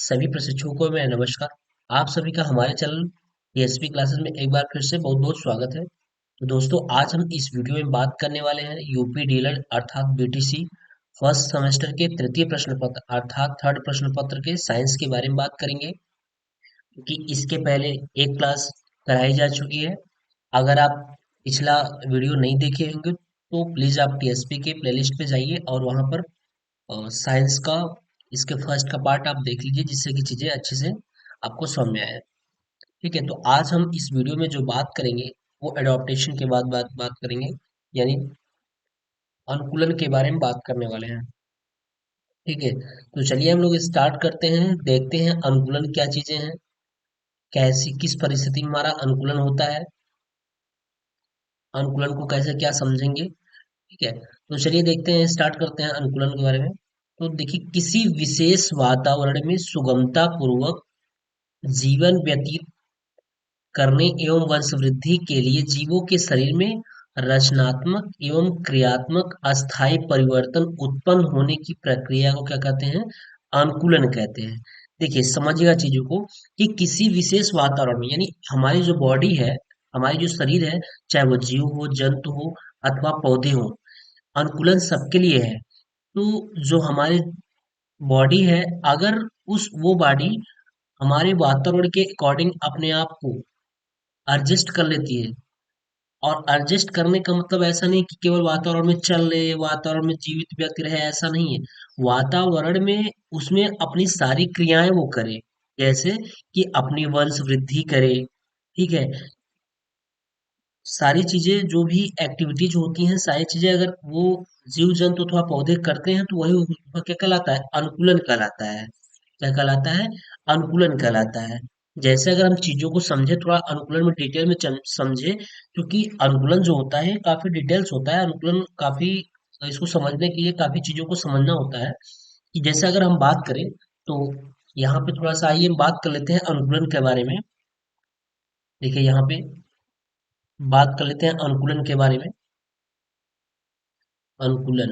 सभी प्रशिक्षुओं को मेरा नमस्कार। आप सभी का हमारे चैनल पीएसपी क्लासेस में एक बार फिर से बहुत बहुत स्वागत है। तो दोस्तों, आज हम इस वीडियो में बात करने वाले हैं यूपी डीएलएड अर्थात बीटीसी फर्स्ट सेमेस्टर के तृतीय प्रश्न पत्र अर्थात थर्ड प्रश्न पत्र के साइंस के बारे में बात करेंगे, क्योंकि इसके पहले एक क्लास कराई जा चुकी है। अगर आप पिछला वीडियो नहीं देखे होंगे तो प्लीज आप टीएसपी के प्लेलिस्ट पे जाइए और वहां पर साइंस का इसके फर्स्ट का पार्ट आप देख लीजिए, जिससे कि चीजें अच्छे से आपको समझ में आए। ठीक है, तो आज हम इस वीडियो में जो बात करेंगे वो एडॉप्टेशन के बाद बात करेंगे, यानी अनुकूलन के बारे में बात करने वाले हैं। ठीक है, तो चलिए हम लोग स्टार्ट करते हैं, देखते हैं अनुकूलन क्या चीजें हैं, कैसी किस परिस्थिति में हमारा अनुकूलन होता है, अनुकूलन को कैसे क्या समझेंगे। ठीक है, तो चलिए देखते हैं, स्टार्ट करते हैं अनुकूलन के बारे में। तो देखिए, किसी विशेष वातावरण में सुगमता पूर्वक जीवन व्यतीत करने एवं वंशवृद्धि के लिए जीवों के शरीर में रचनात्मक एवं क्रियात्मक अस्थायी परिवर्तन उत्पन्न होने की प्रक्रिया को क्या कहते हैं? अनुकूलन कहते हैं। देखिए, समझिएगा चीजों को कि किसी विशेष वातावरण में, यानी हमारी जो बॉडी है, हमारी जो शरीर है, चाहे वो जीव हो, जंतु हो अथवा पौधे हो, अनुकूलन सबके लिए है। तो जो हमारी बॉडी है, अगर उस वो बॉडी हमारे वातावरण के अकॉर्डिंग अपने आप को एडजस्ट कर लेती है, और एडजस्ट करने का मतलब ऐसा नहीं कि केवल वातावरण में चल रहे, वातावरण में जीवित व्यक्ति रहे, ऐसा नहीं है। वातावरण में उसमें अपनी सारी क्रियाएं वो करे, जैसे कि अपनी वंश वृद्धि करे। ठीक है, सारी चीजें जो भी एक्टिविटीज होती हैं, सारी चीजें अगर वो जीव जंतु अथवा पौधे करते हैं तो वही उसका क्या कहलाता है? अनुकूलन कहलाता है। क्या कहलाता है? अनुकूलन कहलाता है। जैसे अगर हम चीजों को समझे, थोड़ा अनुकूलन में डिटेल में समझे, क्योंकि अनुकूलन जो होता है काफी डिटेल्स होता है। अनुकूलन काफी, इसको समझने के लिए काफी चीजों को समझना होता है। कि जैसे अगर हम बात करें तो यहाँ पे थोड़ा सा आइए बात कर लेते हैं अनुकूलन के बारे में। देखिए, यहाँ पे बात कर लेते हैं अनुकूलन के बारे में। अनुकूलन,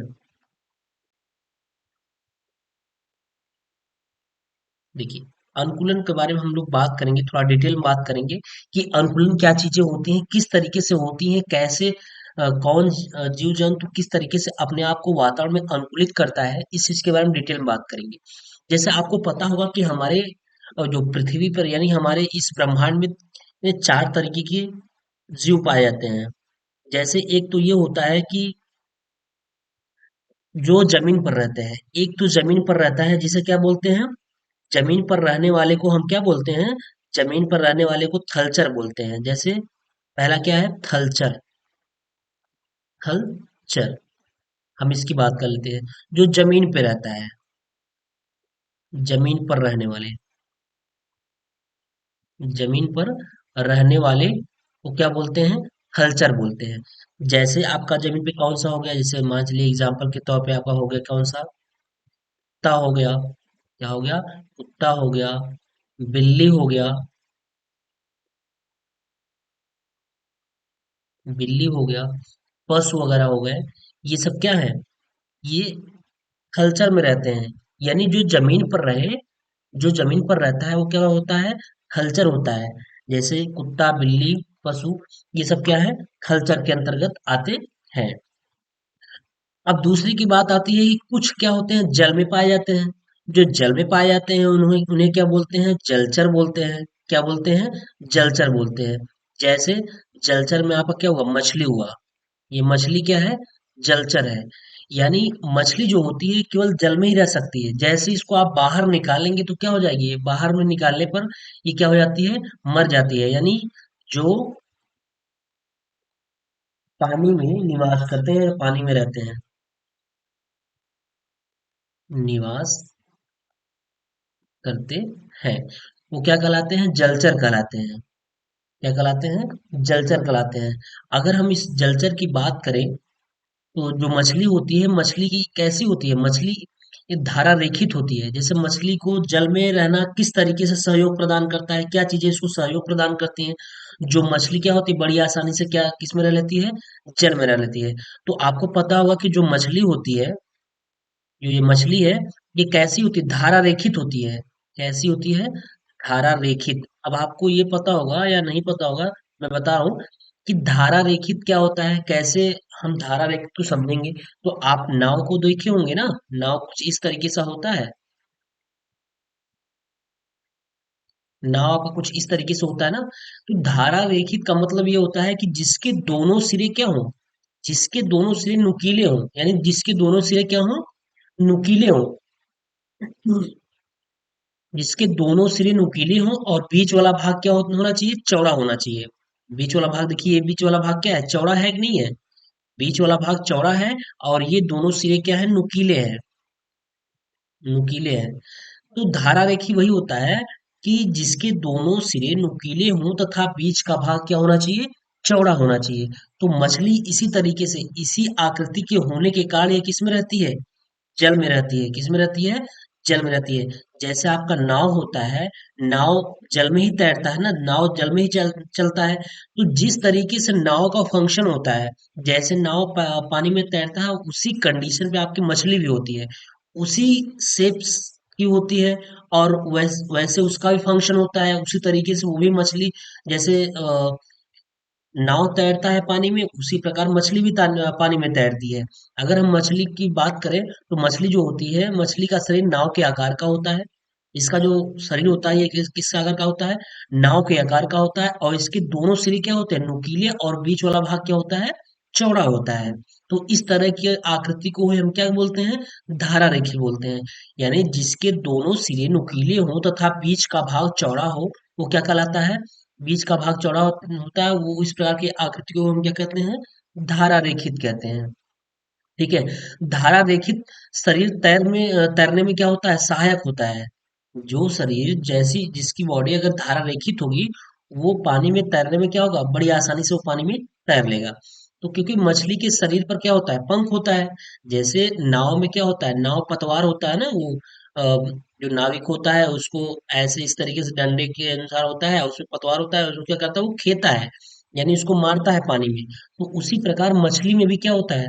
देखिए, अनुकूलन के बारे में हम लोग बात करेंगे, थोड़ा डिटेल में बात करेंगे कि अनुकूलन क्या चीजें होती हैं, किस तरीके से होती हैं, कैसे कौन जीव जंतु किस तरीके से अपने आप को वातावरण में अनुकूलित करता है, इस चीज के बारे में डिटेल में बात करेंगे। जैसे आपको पता होगा कि हमारे जो पृथ्वी पर, यानी हमारे इस ब्रह्मांड में चार तरीके के जीव पाए जाते हैं। जैसे एक तो ये होता है कि जो जमीन पर रहते हैं, एक तो जमीन पर रहता है जिसे क्या बोलते हैं? जमीन पर रहने वाले को हम क्या बोलते हैं? जमीन पर रहने वाले को थलचर बोलते हैं। जैसे पहला क्या है? थलचर। थलचर, हम इसकी बात कर लेते हैं। जो जमीन पे रहता है, जमीन पर रहने वाले, जमीन पर रहने वाले को क्या बोलते हैं? थलचर बोलते हैं। जैसे आपका जमीन पे कौन सा हो गया? जैसे मान चलिए एग्जाम्पल के तौर पे आपका हो गया कौन सा? कुत्ता हो गया। क्या हो गया? कुत्ता हो गया, बिल्ली हो गया, बिल्ली हो गया, पशु वगैरह हो गए। ये सब क्या है? ये थलचर में रहते हैं। यानी जो जमीन पर रहे, जो जमीन पर रहता है वो क्या होता है? थलचर होता है। जैसे कुत्ता, बिल्ली, पशु, ये सब क्या है? थलचर के अंतर्गत आते हैं। अब दूसरी की बात आती है कि कुछ क्या होते हैं? जल में पाए जाते हैं। जो जल में पाए जाते हैं उन्हें उन्हें क्या बोलते हैं? जलचर बोलते हैं। क्या बोलते हैं? जलचर बोलते हैं। जैसे जलचर में आपका क्या हुआ? मछली हुआ। ये मछली क्या है? जलचर है। यानी मछली जो होती है केवल जल में ही रह सकती है। जैसे इसको आप बाहर निकालेंगे तो क्या हो जाएगी? ये बाहर में निकालने पर ये क्या हो जाती है? मर जाती है। यानी जो पानी में निवास करते हैं, पानी में रहते हैं, निवास करते हैं, वो क्या कहलाते हैं? जलचर कहलाते हैं। क्या कहलाते हैं? जलचर कहलाते हैं। अगर हम इस जलचर की बात करें तो जो मछली होती है, मछली की कैसी होती है? मछली एक धारा रेखित होती है। जैसे मछली को जल में रहना किस तरीके से सहयोग प्रदान करता है, क्या चीजें इसको सहयोग प्रदान करती हैं? जो मछली क्या होती है, बड़ी आसानी से क्या किस में रह लेती है? जल में रह लेती है। तो आपको पता होगा कि जो मछली होती है, जो ये मछली है, ये कैसी होती है? धारा रेखित होती है। कैसी होती है? धारा रेखित। अब आपको ये पता होगा या नहीं पता होगा, मैं बता रहा हूँ कि धारा रेखित क्या होता है, कैसे हम धारा रेखित को समझेंगे। तो आप नाव को देखे होंगे ना, नाव कुछ इस तरीके से होता है। नाव का कुछ इस तरीके से होता है ना। तो धारा रेखित का मतलब ये होता है कि जिसके दोनों सिरे क्या हों, जिसके दोनों सिरे नुकीले हों, यानी जिसके दोनों सिरे क्या हों, नुकीले हों। जिसके दोनों सिरे नुकीले हों और बीच वाला भाग क्या होना चाहिए, चौड़ा होना चाहिए। बीच वाला भाग देखिए, ये बीच वाला भाग क्या है, चौड़ा है कि नहीं है? बीच वाला भाग चौड़ा है और ये दोनों सिरे क्या है, नुकीले हैं। नुकीले हैं। तो धारा रेखी वही होता है कि जिसके दोनों सिरे नुकीले हों तथा बीच का भाग क्या होना चाहिए, चौड़ा होना चाहिए। तो मछली इसी तरीके से, इसी आकृति के होने के कारण ये किस में रहती है, जल में रहती है। किस में रहती है? जल में रहती है। जैसे आपका नाव होता है, नाव जल में ही तैरता है ना, नाव जल में ही चलता है। तो जिस तरीके से नाव का फंक्शन होता है, जैसे नाव पानी में तैरता है, उसी कंडीशन पे आपकी मछली भी होती है, उसी शेप्स की होती है। और वैसे उसका भी फंक्शन होता है, उसी तरीके से वो भी मछली, जैसे नाव तैरता है पानी में, उसी प्रकार मछली भी पानी में तैरती है। अगर हम मछली की बात करें, तो मछली जो होती है, मछली का शरीर नाव के आकार का होता है। इसका जो शरीर होता है, ये किस आकार का होता है, नाव के आकार का होता है। और इसके दोनों सिरे क्या होते हैं, नुकीले, और बीच वाला भाग क्या होता है, चौड़ा होता है। तो इस तरह की आकृति को हम क्या बोलते हैं, धारा रेखी बोलते हैं। यानी जिसके दोनों सिरे नुकीले हों तथा बीच का भाग चौड़ा हो, वो क्या कहलाता है, बीच का भाग चौड़ा होता है। वो इस प्रकार की आकृति को हम क्या कहते हैं, धारा रेखित कहते हैं। ठीक है। धारा रेखित शरीर तैरने में क्या होता है, सहायक होता है। जो शरीर, जैसी जिसकी बॉडी अगर धारा रेखित होगी, वो पानी में तैरने में क्या होगा, बड़ी आसानी से वो पानी में तैर लेगा। तो क्योंकि मछली के शरीर पर क्या होता है, पंख होता है। जैसे नाव में क्या होता है, नाव पतवार होता है ना, वो जो नाविक होता है उसको ऐसे इस तरीके से डंडे के अनुसार होता है, उसमें पतवार होता है, उसको क्या करता है, वो खेता है, यानी उसको मारता है पानी में। तो उसी प्रकार मछली में भी क्या होता है,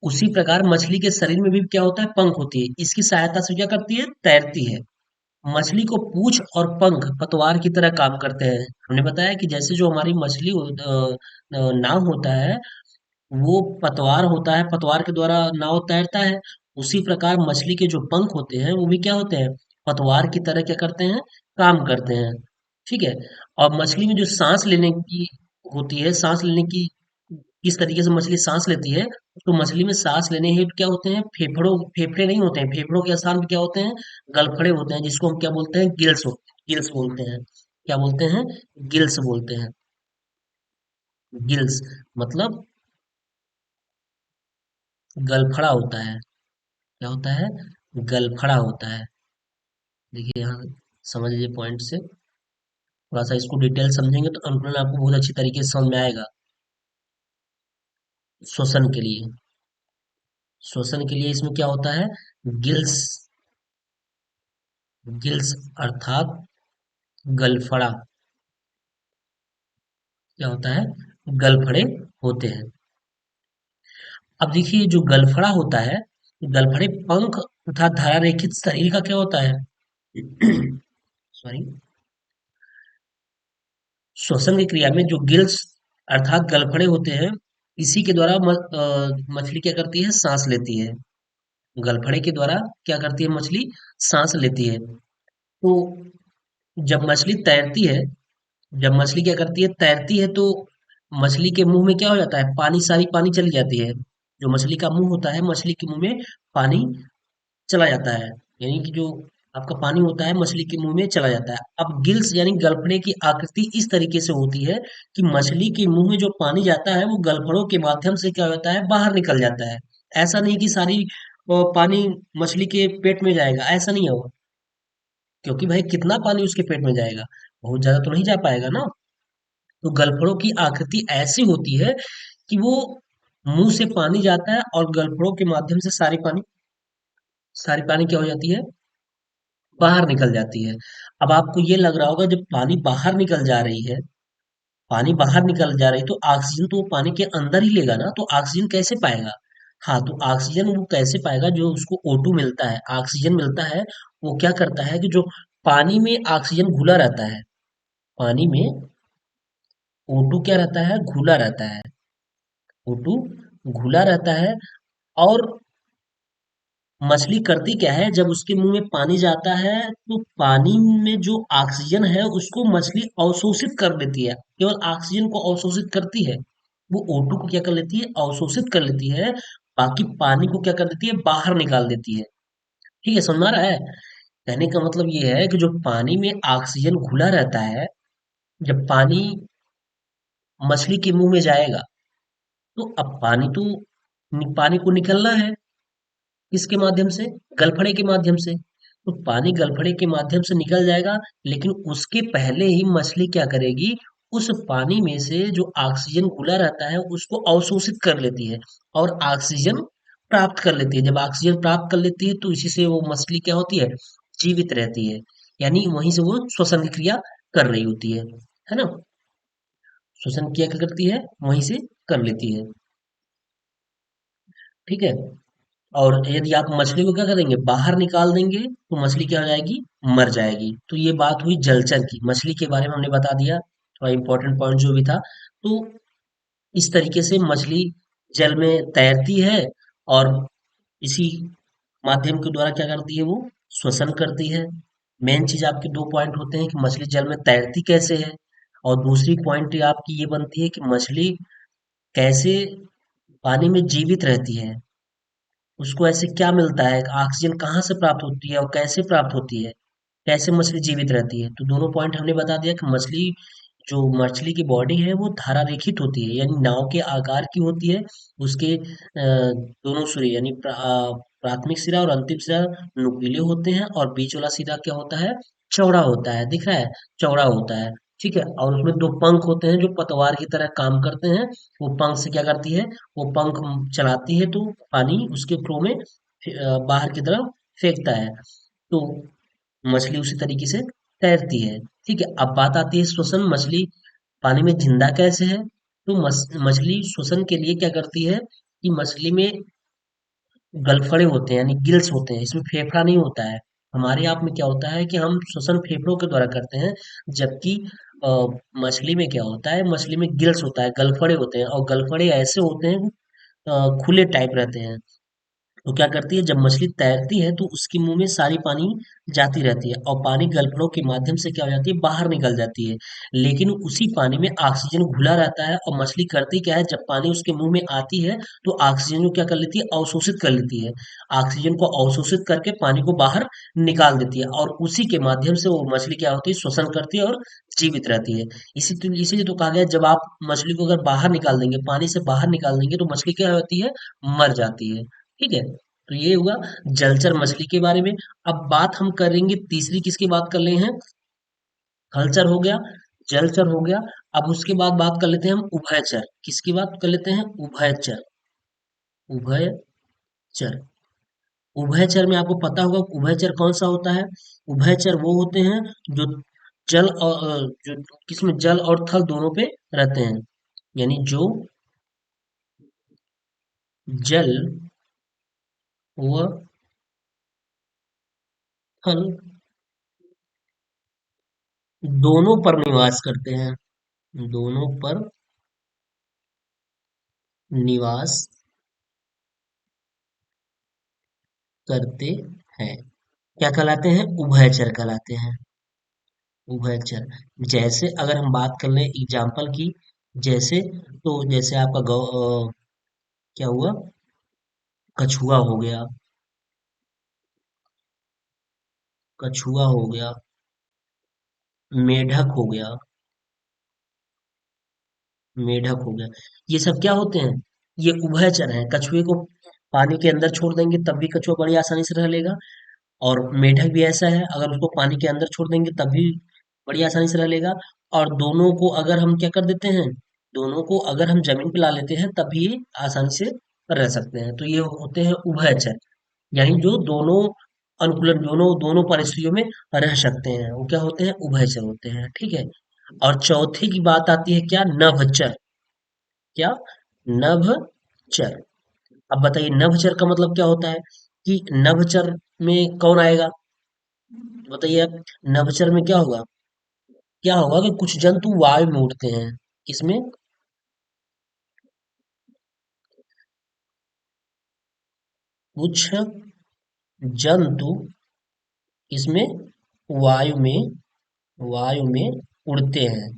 उसी प्रकार मछली के शरीर में भी क्या होता है, पंख होती है। इसकी सहायता से क्या करती है, तैरती है। मछली को पूंछ और पंख पतवार की तरह काम करते हैं। हमने बताया कि जैसे जो हमारी नाव होता है, वो पतवार होता है, पतवार के द्वारा नाव तैरता है। उसी प्रकार मछली के जो पंख होते हैं, वो भी क्या होते हैं, पतवार की तरह क्या करते हैं, काम करते हैं। ठीक है। और मछली में जो सांस लेने की होती है, सांस लेने की, किस तरीके से मछली सांस लेती है, तो मछली में सांस लेने हेतु क्या होते हैं, फेफड़े नहीं होते हैं, फेफड़ों के स्थान पे क्या होते हैं, गलफड़े होते हैं, जिसको हम क्या बोलते हैं, गिल्स बोलते हैं। क्या बोलते हैं, गिल्स बोलते हैं। गिल्स मतलब गलफड़ा होता है। क्या होता है, गलफड़ा होता है। देखिए यहाँ समझ लीजिए पॉइंट से, थोड़ा सा इसको डिटेल समझेंगे तो अनुकूलन आपको बहुत अच्छी तरीके से समझ में आएगा। श्वसन के लिए, श्वसन के लिए इसमें क्या होता है, गिल्स, गिल्स अर्थात गलफड़ा, क्या होता है, गलफड़े होते हैं। अब देखिए जो गलफड़ा होता है, गलफड़े पंख तथा धारा रेखित शरीर का क्या होता है, सॉरी, श्वसन की क्रिया में जो गिल्स अर्थात गलफड़े होते हैं, इसी के द्वारा मछली क्या करती है, सांस लेती है। गलफड़े के द्वारा क्या करती है मछली, सांस लेती है। तो जब मछली तैरती है, जब मछली क्या करती है, तैरती है, तो मछली के मुंह में क्या हो जाता है, पानी, सारी पानी चली जाती है। जो मछली का मुंह होता है, मछली के मुंह में पानी चला जाता है। यानी कि जो आपका पानी होता है, मछली के मुंह में चला जाता है। अब गिल्स यानी गलफड़े की आकृति इस तरीके से होती है कि मछली के मुंह में जो पानी जाता है, वो गलफड़ों के माध्यम से क्या होता है, बाहर निकल जाता है। ऐसा नहीं कि सारी पानी मछली के पेट में जाएगा, ऐसा नहीं होगा। क्योंकि भाई कितना पानी उसके पेट में जाएगा, बहुत ज्यादा तो नहीं जा पाएगा ना। तो गलफड़ों की आकृति ऐसी होती है कि वो मुंह से पानी जाता है और गलफड़ों के माध्यम से सारी पानी क्या हो जाती है, बाहर निकल जाती है। अब आपको ये लग रहा होगा, जब पानी बाहर निकल जा रही है, पानी बाहर निकल जा रही है, तो ऑक्सीजन तो वो पानी के अंदर ही लेगा ना, तो ऑक्सीजन कैसे पाएगा। हाँ, तो ऑक्सीजन वो कैसे पाएगा? जो उसको O2 मिलता है, ऑक्सीजन मिलता है, वो क्या करता है कि जो पानी में ऑक्सीजन घुला रहता है, पानी में O2 क्या रहता है? घुला रहता है। O2 घुला रहता है। और मछली करती क्या है, जब उसके मुंह में पानी जाता है तो पानी में जो ऑक्सीजन है उसको मछली अवशोषित कर लेती है, केवल ऑक्सीजन को अवशोषित करती है। वो O2 को क्या कर लेती है? अवशोषित कर लेती है। बाकी पानी को क्या कर देती है? बाहर निकाल देती है। ठीक है, समझ में आ रहा है? कहने का मतलब ये है कि जो पानी में ऑक्सीजन घुला रहता है, जब पानी मछली के मुंह में जाएगा, तो अब पानी को निकलना है। किसके माध्यम से? गलफड़े के माध्यम से। तो पानी गलफड़े के माध्यम से निकल जाएगा, लेकिन उसके पहले ही मछली क्या करेगी? उस पानी में से जो ऑक्सीजन घुला रहता है उसको अवशोषित कर लेती है और ऑक्सीजन प्राप्त कर लेती है। जब ऑक्सीजन प्राप्त कर लेती है तो इसी से वो मछली क्या होती है? जीवित रहती है। यानी वहीं से वो श्वसन की क्रिया कर रही होती है ना? श्वसन क्रिया क्या करती है? वहीं से कर लेती है। ठीक है। और यदि आप मछली को क्या करेंगे? बाहर निकाल देंगे तो मछली क्या हो जाएगी? मर जाएगी। तो ये बात हुई जलचर की। मछली के बारे में हमने बता दिया, थोड़ा इंपॉर्टेंट पॉइंट जो भी था। तो इस तरीके से मछली जल में तैरती है और इसी माध्यम के द्वारा क्या करती है? वो श्वसन करती है। मेन चीज आपके दो पॉइंट होते हैं कि मछली जल में तैरती कैसे है, और दूसरी पॉइंट आपकी ये बनती है कि मछली कैसे पानी में जीवित रहती है। उसको ऐसे क्या मिलता है? ऑक्सीजन कहाँ से प्राप्त होती है और कैसे प्राप्त होती है? कैसे मछली जीवित रहती है? तो दोनों पॉइंट हमने बता दिया कि मछली की बॉडी है वो धारा रेखित होती है, यानी नाव के आकार की होती है। उसके दोनों सिरे यानी प्राथमिक सिरा और अंतिम सिरा नुकीले होते हैं, और बीच वाला सिरा क्या होता है? चौड़ा होता है। दिख रहा है? चौड़ा होता है। ठीक है। और उसमें दो पंख होते हैं जो पतवार की तरह काम करते हैं। वो पंख से क्या करती है? वो पंख चलाती है तो पानी उसके फ्लो में बाहर की तरफ फेंकता है। तो मछली उसी तरीके से तैरती है। ठीक है। अब बात आती है श्वसन। मछली पानी में जिंदा कैसे है? तो मछली श्वसन के लिए क्या करती है कि मछली में गलफड़े होते हैं, यानी गिल्स होते हैं। इसमें फेफड़ा नहीं होता है। हमारे आप में क्या होता है कि हम श्वसन फेफड़ों के द्वारा करते हैं, जबकि अ, मछली में क्या होता है? मछली में गिल्स होता है, गलफड़े होते हैं, और गलफड़े ऐसे होते हैं खुले टाइप रहते हैं। तो क्या करती है? जब मछली तैरती है तो उसके मुंह में सारी पानी जाती रहती है और पानी गलफड़ों के माध्यम से क्या हो जाती है? बाहर निकल जाती है। लेकिन उसी पानी में ऑक्सीजन घुला रहता है, और मछली करती क्या है? जब पानी उसके मुंह में आती है तो ऑक्सीजन को क्या कर लेती है? अवशोषित कर लेती है। ऑक्सीजन को अवशोषित करके पानी को बाहर निकाल देती है, और उसी के माध्यम से वो मछली क्या होती है? श्वसन करती है और जीवित रहती है। इसीलिए तो कहा गया है, जब आप मछली को अगर बाहर निकाल देंगे, पानी से बाहर निकाल देंगे, तो मछली क्या होती है? मर जाती है। ठीक है। तो ये हुआ जलचर मछली के बारे में। अब बात हम करेंगे तीसरी, किसकी बात कर रहे हैं? थलचर हो गया, जलचर हो गया। अब उसके बाद बात कर लेते हैं हम उभयचर। किसकी बात कर लेते हैं? उभयचर। उभयचर। उभयचर में आपको पता होगा उभयचर कौन सा होता है? उभयचर वो होते हैं जो जो किसमें जल और थल दोनों पे रहते हैं। यानी जो जल व थल दोनों पर निवास करते हैं। दोनों पर निवास करते हैं। क्या कहलाते हैं? उभयचर कहलाते हैं। उभयचर। जैसे अगर हम बात कर लें एग्जाम्पल की, जैसे तो जैसे आपका क्या हुआ? कछुआ हो गया। कछुआ हो गया। मेढक हो गया। मेढक हो गया। ये सब क्या होते हैं? ये उभयचर हैं। कछुए को पानी के अंदर छोड़ देंगे तब भी कछुआ बड़ी आसानी से रह लेगा, और मेढक भी ऐसा है, अगर उसको पानी के अंदर छोड़ देंगे तब भी बड़ी आसानी से रह लेगा। और दोनों को अगर हम क्या कर देते हैं? दोनों को अगर हम जमीन पे ला लेते हैं तब भी ये आसानी से रह सकते हैं। तो ये होते हैं उभयचर, यानी जो दोनों अनुकूलन, दोनों दोनों परिस्थितियों में रह सकते हैं, वो क्या होते हैं? उभयचर होते हैं। ठीक है। और चौथे की बात आती है क्या? नभचर। क्या? नभचर। अब बताइए नभचर का मतलब क्या होता है कि नभचर में कौन आएगा? बताइए आप, नभचर में क्या होगा कि कुछ जंतु वायु में उड़ते हैं। इसमें कुछ जंतु इसमें वायु में वायु में उड़ते हैं।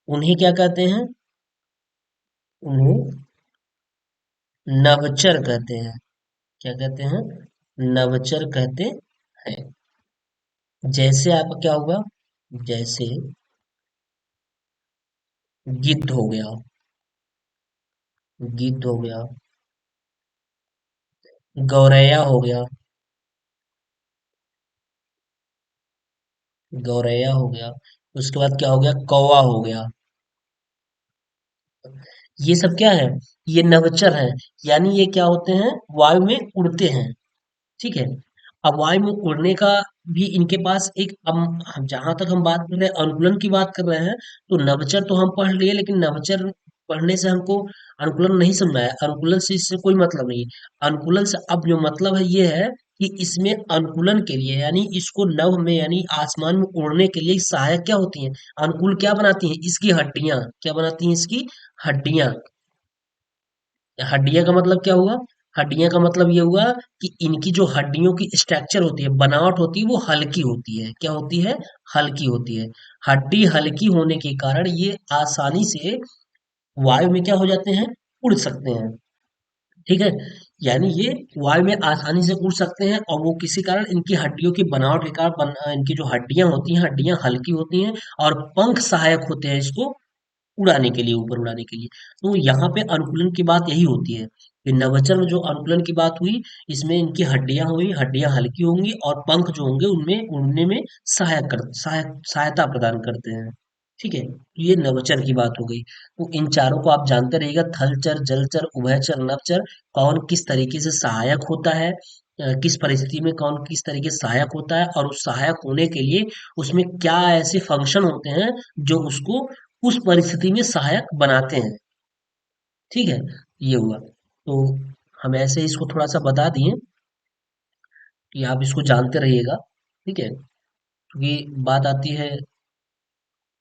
उन्हें क्या कहते हैं? उन्हें नभचर कहते हैं। क्या कहते हैं? नभचर कहते हैं। जैसे आपका क्या हुआ? जैसे गिद्ध हो गया, गिद्ध हो गया, गौरैया हो गया, गौरैया हो गया। उसके बाद क्या हो गया? कौवा हो गया। ये सब क्या है? ये नभचर है। यानी ये क्या होते हैं? वायु में उड़ते हैं। ठीक है। अब वायु में उड़ने का भी इनके पास एक जहां तक हम बात कर रहे हैं, अनुकूलन की बात कर रहे हैं, तो नवचर तो हम पढ़ लिए, लेकिन नवचर पढ़ने से हमको अनुकूलन नहीं समझ में आया। अनुकूलन से इससे कोई मतलब नहीं है। अनुकूलन से अब जो मतलब है ये है कि इसमें अनुकूलन के लिए, यानी इसको नभ में यानी आसमान में उड़ने के लिए सहायक क्या होती हैं? अनुकूल क्या बनाती हैं? इसकी हड्डियां। क्या बनाती हैं? इसकी हड्डियां। हड्डियां का मतलब क्या हुआ? हड्डियां का मतलब ये हुआ कि इनकी जो हड्डियों की स्ट्रक्चर होती है, बनावट होती है, वो हल्की होती है। क्या होती है? हल्की होती है। हड्डी हल्की होने के कारण ये आसानी से वायु में क्या हो जाते हैं? उड़ सकते हैं। ठीक है। यानी ये वायु में आसानी से उड़ सकते हैं, और वो किसी कारण इनकी हड्डियों की बनावट के कारण इनकी जो हड्डियां होती हैं, हड्डियां हल्की होती हैं, और पंख सहायक होते हैं इसको उड़ाने के लिए, ऊपर उड़ाने के लिए। तो यहाँ पे अनुकूलन की बात यही होती है कि नवचर में जो अनुकूलन की बात हुई, इसमें इनकी हड्डियां हुई, हड्डियां हल्की होंगी, और पंख जो होंगे उनमें उड़ने में सहायता प्रदान करते हैं। ठीक है, तो ये नवचर की बात हो गई। तो इन चारों को आप जानते रहिएगा, थलचर, जलचर, उभयचर, नवचर, कौन किस तरीके से सहायक होता है, किस परिस्थिति में कौन किस तरीके से सहायक होता है, और उस सहायक होने के लिए उसमें क्या ऐसे फंक्शन होते हैं जो उसको उस परिस्थिति में सहायक बनाते हैं। ठीक है, ये हुआ। तो हम ऐसे इसको थोड़ा सा बता दिए कि आप इसको जानते रहिएगा। ठीक है, क्योंकि बात आती है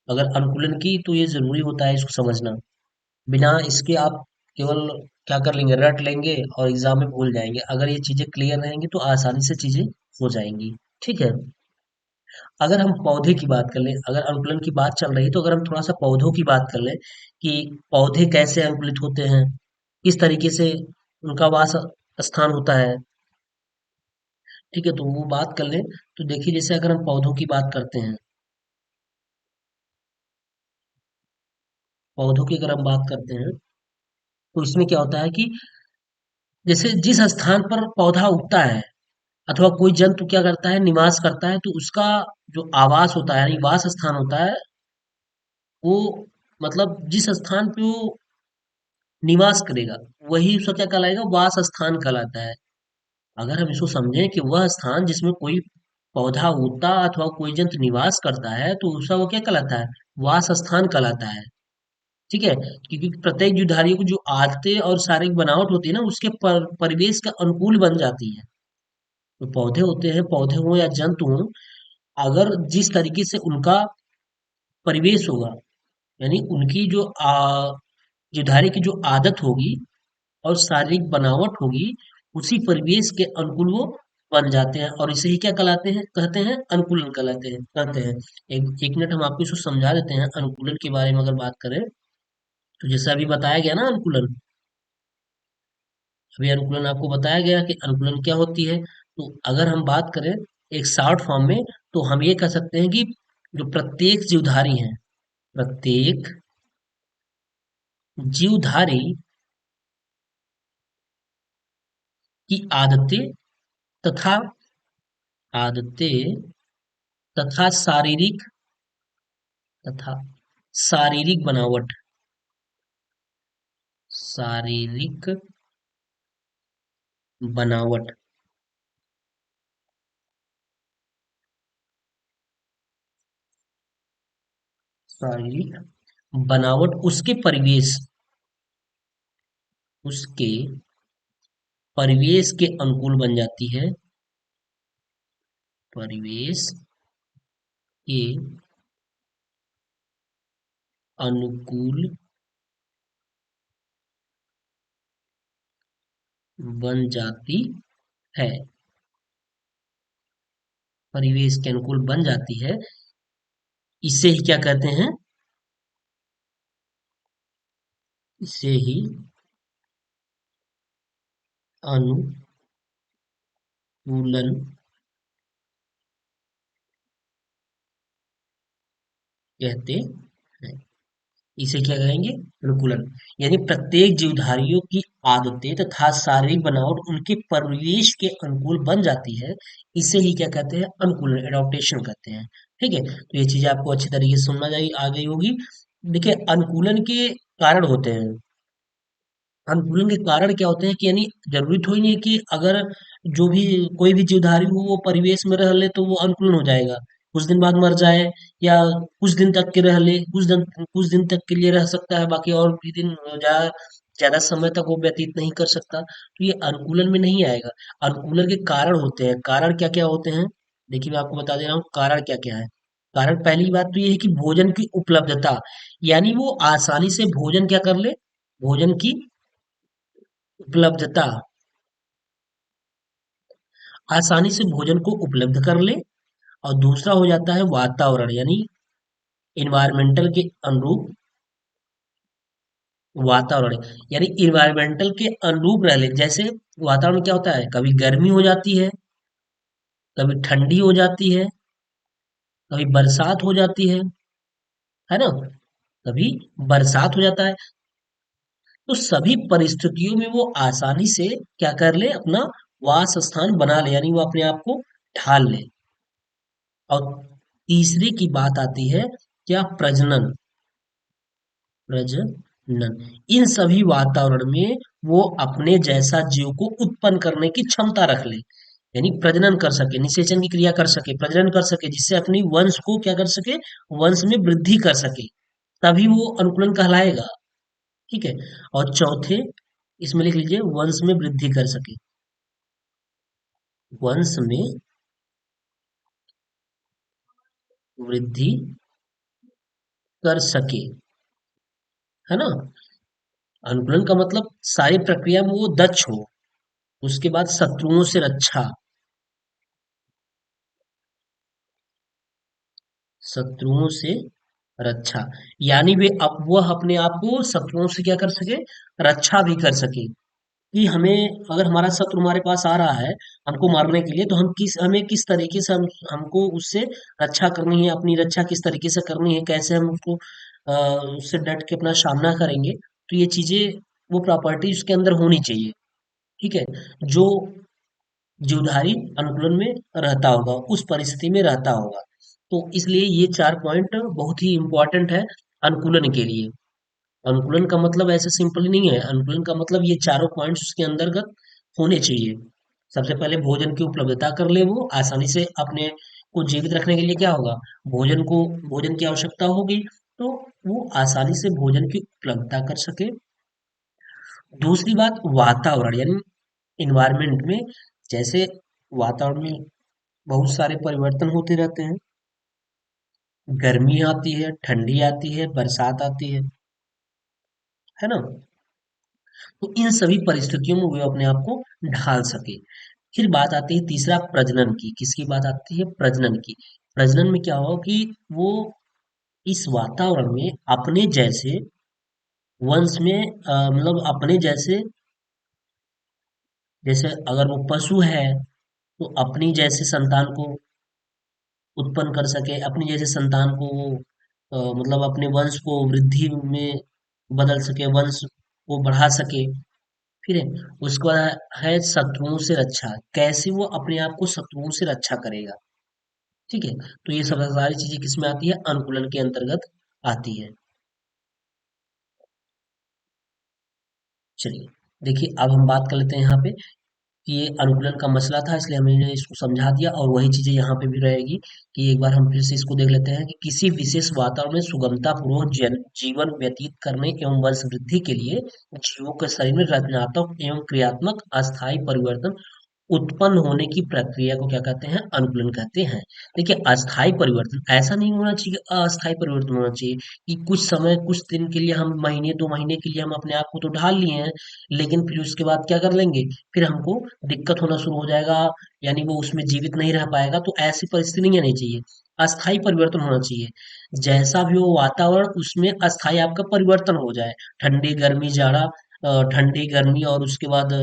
अगर अनुकूलन की, तो ये जरूरी होता है इसको समझना। बिना इसके आप केवल क्या कर लेंगे? रट लेंगे और एग्जाम में भूल जाएंगे। अगर ये चीजें क्लियर रहेंगी तो आसानी से चीजें हो जाएंगी। ठीक है। अगर हम पौधे की बात कर लें, अगर अनुकूलन की बात चल रही है, तो अगर हम थोड़ा सा पौधों की बात कर लें कि पौधे कैसे अंकुलित होते हैं, किस तरीके से उनका वास स्थान होता है। ठीक है, तो वो बात कर लें। तो देखिए, जैसे अगर हम पौधों की बात करते हैं, पौधों की अगर हम बात करते हैं, तो इसमें क्या होता है कि जैसे जिस स्थान पर पौधा उगता है, अथवा कोई जंतु क्या करता है? निवास करता है, तो उसका जो आवास होता है, यानी वास स्थान होता है, वो मतलब जिस स्थान पे वो निवास करेगा, वही उसका क्या कहलाएगा? वास स्थान कहलाता है। अगर हम इसको समझें कि वह स्थान जिसमें कोई पौधा उगता अथवा कोई जंतु निवास करता है, तो उसका वो क्या कहलाता है? वास स्थान कहलाता है। ठीक है, क्योंकि प्रत्येक जीवधारी को जो आदतें और शारीरिक बनावट होती है ना, उसके परिवेश का अनुकूल बन जाती है। तो पौधे होते हैं, पौधे हों या जंतु हों, अगर जिस तरीके से उनका परिवेश होगा, यानी उनकी जो जीवधारी की जो आदत होगी और शारीरिक बनावट होगी, उसी परिवेश के अनुकूल वो बन जाते हैं, और इसे ही क्या कहलाते हैं? कहते हैं अनुकूलन कहलाते हैं, कहते हैं। एक मिनट हम आपको इसको समझा देते हैं। अनुकूलन के बारे में अगर बात करें, तो जैसे अभी बताया गया ना अनुकूलन, अभी अनुकूलन आपको बताया गया कि अनुकूलन क्या होती है। तो अगर हम बात करें एक शॉर्ट फॉर्म में, तो हम ये कह सकते हैं कि जो प्रत्येक जीवधारी है, प्रत्येक जीवधारी की तथा आदतें तथा तथा शारीरिक बनावट, शारीरिक बनावट, शारीरिक बनावट, उसके परिवेश, उसके परिवेश के अनुकूल बन जाती है, परिवेश के अनुकूल बन जाती है, परिवेश के अनुकूल बन जाती है, इसे ही क्या कहते हैं, इसे ही अनुकूलन कहते हैं। इसे क्या कहेंगे, अनुकूलन। यानी प्रत्येक जीवधारियों की आदतें तथा शारीरिक बनावट उनके परिवेश के अनुकूल बन जाती है, इसे ही क्या कहते हैं, अनुकूलन, एडॉप्टेशन कहते हैं। ठीक है, तो ये चीजें आपको अच्छी तरीके से सुनना चाहिए, आ गई होगी। देखिए, अनुकूलन के कारण होते हैं, अनुकूलन के कारण क्या होते हैं कि यानी जरूरी थोड़ी नहीं है कि अगर जो भी कोई भी जीवधारी हो वो परिवेश में रह ले तो वो अनुकूलन हो जाएगा, कुछ दिन बाद मर जाए, या कुछ दिन तक के रह ले, कुछ दिन तक के लिए रह सकता है, बाकी और भी दिन ज्यादा ज्यादा समय तक वो व्यतीत नहीं कर सकता, तो ये अनुकूलन में नहीं आएगा। अनुकूलन के कारण होते हैं, कारण क्या क्या होते हैं, देखिए मैं आपको बता दे रहा हूँ कारण क्या क्या है। कारण पहली बात तो ये है कि भोजन की उपलब्धता, यानी वो आसानी से भोजन क्या कर ले, भोजन की उपलब्धता, आसानी से भोजन को उपलब्ध कर ले। और दूसरा हो जाता है वातावरण, यानी इन्वायरमेंटल के अनुरूप, वातावरण यानी इन्वायरमेंटल के अनुरूप रह ले। जैसे वातावरण क्या होता है, कभी गर्मी हो जाती कभी ठंडी हो जाती है, कभी बरसात हो जाती है ना, कभी बरसात हो जाता है। तो सभी परिस्थितियों में वो आसानी से क्या कर ले, अपना वास स्थान बना ले, यानी वो अपने आप को ढाल ले। और तीसरे की बात आती है क्या, प्रजनन, प्रजनन, इन सभी वातावरण में वो अपने जैसा जीव को उत्पन्न करने की क्षमता रख ले, यानी प्रजनन कर सके, निषेचन की क्रिया कर सके, प्रजनन कर सके, जिससे अपनी वंश को क्या कर सके, वंश में वृद्धि कर सके, तभी वो अनुकूलन कहलाएगा। ठीक है, और चौथे इसमें लिख लीजिए, वंश में वृद्धि कर सके, वंश में वृद्धि कर सके, है ना। अनुकूलन का मतलब सारी प्रक्रिया में वो दक्ष हो। उसके बाद शत्रुओं से रक्षा, शत्रुओं से रक्षा, यानी वे वह अपने आप को शत्रुओं से क्या कर सके, रक्षा भी कर सके। कि हमें अगर हमारा शत्रु हमारे पास आ रहा है हमको मारने के लिए, तो हमें किस तरीके से हमको उससे रक्षा करनी है, अपनी रक्षा किस तरीके से करनी है, कैसे हम उसको उससे डट के अपना सामना करेंगे, तो ये चीजें, वो प्रॉपर्टी उसके अंदर होनी चाहिए। ठीक है, जो जीवधारी अनुकूलन में रहता होगा, उस परिस्थिति में रहता होगा। तो इसलिए ये 4 पॉइंट बहुत ही इंपॉर्टेंट है अनुकूलन के लिए। अनुकूलन का मतलब ऐसे सिंपल नहीं है, अनुकूलन का मतलब ये चारों पॉइंट्स उसके अंतर्गत होने चाहिए। सबसे पहले भोजन की उपलब्धता कर ले, वो आसानी से अपने को जीवित रखने के लिए क्या होगा, भोजन की आवश्यकता होगी, तो वो आसानी से भोजन की उपलब्धता कर सके। दूसरी बात, वातावरण यानी इन्वायरमेंट में, जैसे वातावरण में बहुत सारे परिवर्तन होते रहते हैं, गर्मी आती है, ठंडी आती है, बरसात आती है ना। तो इन सभी परिस्थितियों में वे अपने आप को ढाल सके। फिर बात आती है तीसरा, प्रजनन की। किसकी बात आती है, प्रजनन की। प्रजनन में क्या हो कि वो इस वातावरण में अपने जैसे वंश में मतलब अपने जैसे, जैसे अगर वो पशु है तो अपनी जैसे संतान को उत्पन्न कर सके, अपनी जैसे संतान को वो मतलब अपने वंश को वृद्धि में बदल सके, वंश को बढ़ा सके। फिर है उसके बाद है शत्रुओं से रक्षा, कैसे वो अपने आप को शत्रुओं से रक्षा करेगा। ठीक है, तो ये सब सारी चीजें किसमें आती है, अनुकूलन के अंतर्गत आती है। चलिए, देखिए अब हम बात कर लेते हैं यहाँ पे कि ये अनुकूलन का मसला था, इसलिए हमने इसको समझा दिया, और वही चीजें यहाँ पे भी रहेगी कि एक बार हम फिर से इसको देख लेते हैं कि किसी विशेष वातावरण में सुगमता पूर्वक जीवन व्यतीत करने एवं वंश वृद्धि के लिए जीवों के शरीर में रचनात्मक एवं क्रियात्मक अस्थायी परिवर्तन उत्पन्न होने की प्रक्रिया को क्या कहते हैं? अनुकूलन कहते हैं। देखिए, अस्थायी परिवर्तन ऐसा नहीं होना चाहिए कि अस्थायी परिवर्तन होना चाहिए कि कुछ समय कुछ दिन के लिए, हम महीने 2 महीने के लिए हम अपने आप को तो ढाल लिए हैं, लेकिन फिर उसके बाद क्या कर लेंगे? फिर हमको दिक्कत होना शुरू हो जाएगा, यानी वो उसमें जीवित नहीं रह पाएगा। तो ऐसी परिस्थिति नहीं आनी चाहिए, अस्थायी परिवर्तन होना चाहिए। जैसा भी हो वातावरण, उसमें अस्थायी आपका परिवर्तन हो जाए। ठंडी गर्मी जाड़ा, ठंडी गर्मी और उसके बाद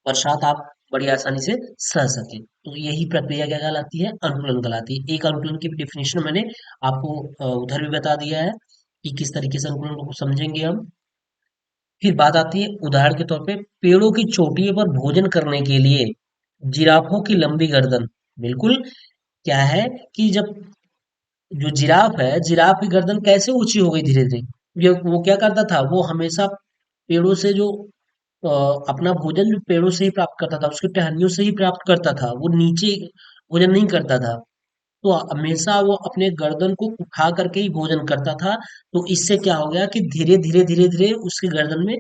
बरसात आप बड़ी आसानी से सह सकें। तो यही प्रक्रिया क्या कहलाती है? अनुकूलन कहलाती है। एक अनुकूलन की डेफिनेशन मैंने आपको उधर भी बता दिया है कि किस तरीके से अनुकूलन को समझेंगे हम। फिर बात आती है उदाहरण के तौर पे, पेड़ों की चोटियों पर भोजन करने के लिए जिराफों की लंबी गर्दन। बिल्कुल, क्या है कि जब जो जिराफ है, जिराफ की गर्दन कैसे ऊंची हो गई धीरे धीरे? ये वो क्या करता था? वो हमेशा पेड़ों से जो अ, अपना भोजन जो पेड़ों से ही प्राप्त करता था, उसकी टहनियों से ही प्राप्त करता था, वो नीचे भोजन नहीं करता था। तो हमेशा वो अपने गर्दन को उठा करके ही भोजन करता था। तो इससे क्या हो गया कि धीरे धीरे धीरे धीरे उसकी गर्दन में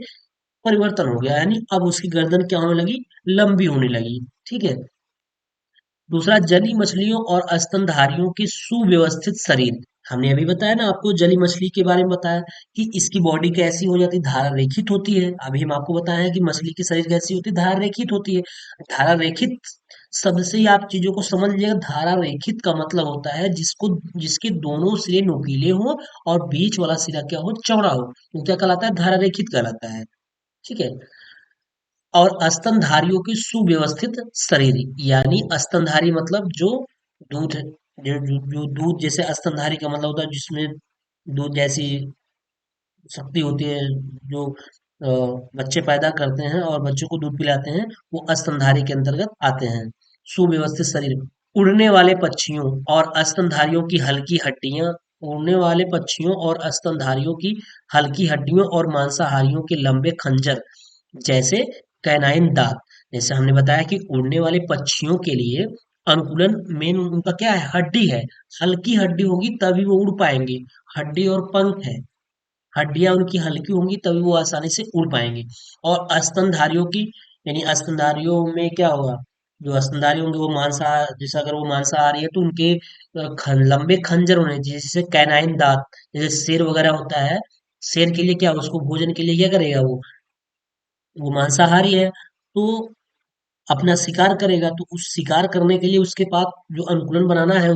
परिवर्तन हो गया, यानी अब उसकी गर्दन क्या होने लगी? लंबी होने लगी। ठीक है। दूसरा, जली मछलियों और स्तनधारियों के सुव्यवस्थित शरीर। हमने अभी बताया ना आपको, जली मछली के बारे में बताया कि इसकी बॉडी कैसी हो जाती है? धारा रेखित होती है। अभी हम आपको बताया कि मछली की शरीर कैसी होती है? धारा रेखित होती है। धारा रेखित शब्द से ही आप चीजों को समझ लीजिएगा। धारा रेखित का मतलब होता है जिसको जिसके दोनों सिरे नुकीले हो और बीच वाला सिरा क्या हो? चौड़ा हो। वो क्या कहलाता है? धारा रेखित कहलाता है। ठीक है। और स्तनधारियों की सुव्यवस्थित शरीर, यानी स्तनधारी मतलब जो दूध, जो दूध जैसे, स्तनधारी का मतलब होता है जिसमें दूध जैसी शक्ति होती है, जो अ, बच्चे पैदा करते हैं और बच्चों को दूध पिलाते हैं, वो स्तनधारी के अंतर्गत आते हैं। सुव्यवस्थित शरीर, उड़ने वाले पक्षियों और स्तनधारियों की हल्की हड्डियां, उड़ने वाले पक्षियों और स्तनधारियों की हल्की हड्डियों और मांसाहारियों के लंबे खंजर जैसे कैनाइन दांत। जैसे हमने बताया कि उड़ने वाले पक्षियों के लिए अनुकूलन मेन उनका क्या है? हड्डी है। हल्की हड्डी होगी तभी वो उड़ पाएंगे। हड्डी और पंख है, हड्डियां उनकी हल्की होंगी तभी वो आसानी से उड़ पाएंगे। और स्तनधारियों की, यानी स्तनधारियों में क्या होगा? जो स्तनधारी होंगे वो मांसाहार, जैसे अगर वो मांसाहारी है तो उनके लंबे खंजर होने चाहिए, जैसे कैनाइन दांत। जैसे शेर वगैरह होता है, शेर के लिए क्या, उसको भोजन के लिए क्या करेगा? वो मांसाहारी है, तो अपना शिकार करेगा। तो उस शिकार करने के लिए उसके पास जो अनुकूलन बनाना है,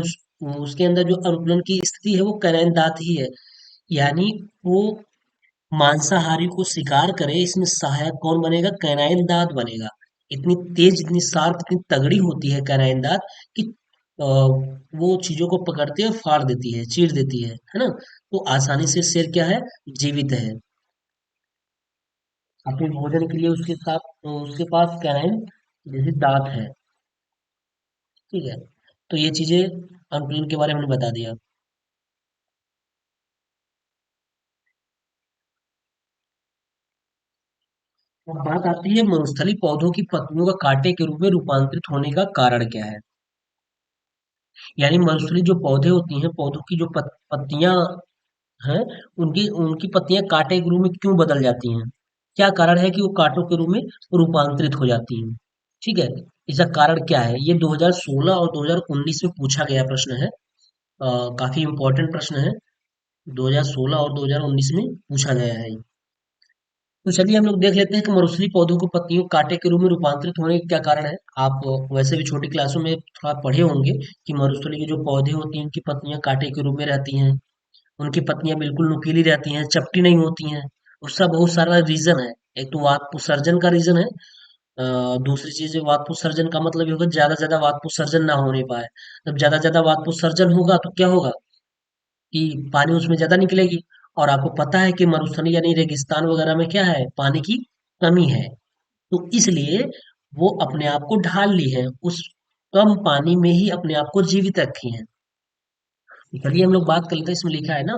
उसके अंदर जो अनुकूलन की स्थिति है वो कैनाइन दांत ही है। यानी वो मांसाहारी को शिकार करे, इसमें सहायक कौन बनेगा? कैनाइन दांत बनेगा। इतनी तेज, इतनी शार्प, इतनी तगड़ी होती है कैनाइन दांत कि वो चीजों को पकड़ती है, फाड़ देती है, चीर देती है ना? तो आसानी से शेर क्या है? जीवित है। अपने भोजन के लिए उसके साथ, तो उसके पास कैनाइन जैसे दांत है। ठीक है। तो ये चीजें अनुकूलन के बारे में हमने बता दिया। अब बात आती है मरुस्थलीय पौधों की पत्तियों का कांटे के रूप में रूपांतरित होने का कारण क्या है? यानी मरुस्थलीय जो पौधे होती हैं, पौधों की जो पत्तियां हैं, उनकी उनकी पत्तियां कांटे के रूप में क्यों बदल जाती हैं? क्या कारण है कि वो कांटों के रूप में रूपांतरित हो जाती हैं? ठीक है। इसका कारण क्या है? ये 2016 और 2019 में पूछा गया प्रश्न है। काफी इंपॉर्टेंट प्रश्न है। 2016 और 2019 में पूछा गया है। तो चलिए हम लोग देख लेते हैं कि मरुस्थलीय पौधों को पत्तियों कांटे के रूप में रूपांतरित होने का क्या कारण है। आप वैसे भी छोटी क्लासों में थोड़ा पढ़े होंगे कि मरुस्थलीय के जो पौधे होती हैं उनकी पत्तियां कांटे के रूप में रहती हैं। उनकी पत्तियां बिल्कुल नुकीली रहती हैं, चपटी नहीं होती हैं। उसका बहुत सारा रीजन है। एक तो वातपोसर्जन का रीजन है। दूसरी चीज है, वातपोसर्जन का मतलब ये होगा ज्यादा से ज्यादा वातपोसर्जन ना होने पाए। जब ज्यादा से ज्यादा वातपोसर्जन होगा तो क्या होगा कि पानी उसमें ज्यादा निकलेगी। और आपको पता है कि मरुस्थलीय यानी रेगिस्तान वगैरह में क्या है? पानी की कमी है। तो इसलिए वो अपने आप को ढाल ली है, उस कम पानी में ही अपने आप को जीवित रखी है। चलिए हम लोग बात कर लेते हैं। इसमें लिखा है ना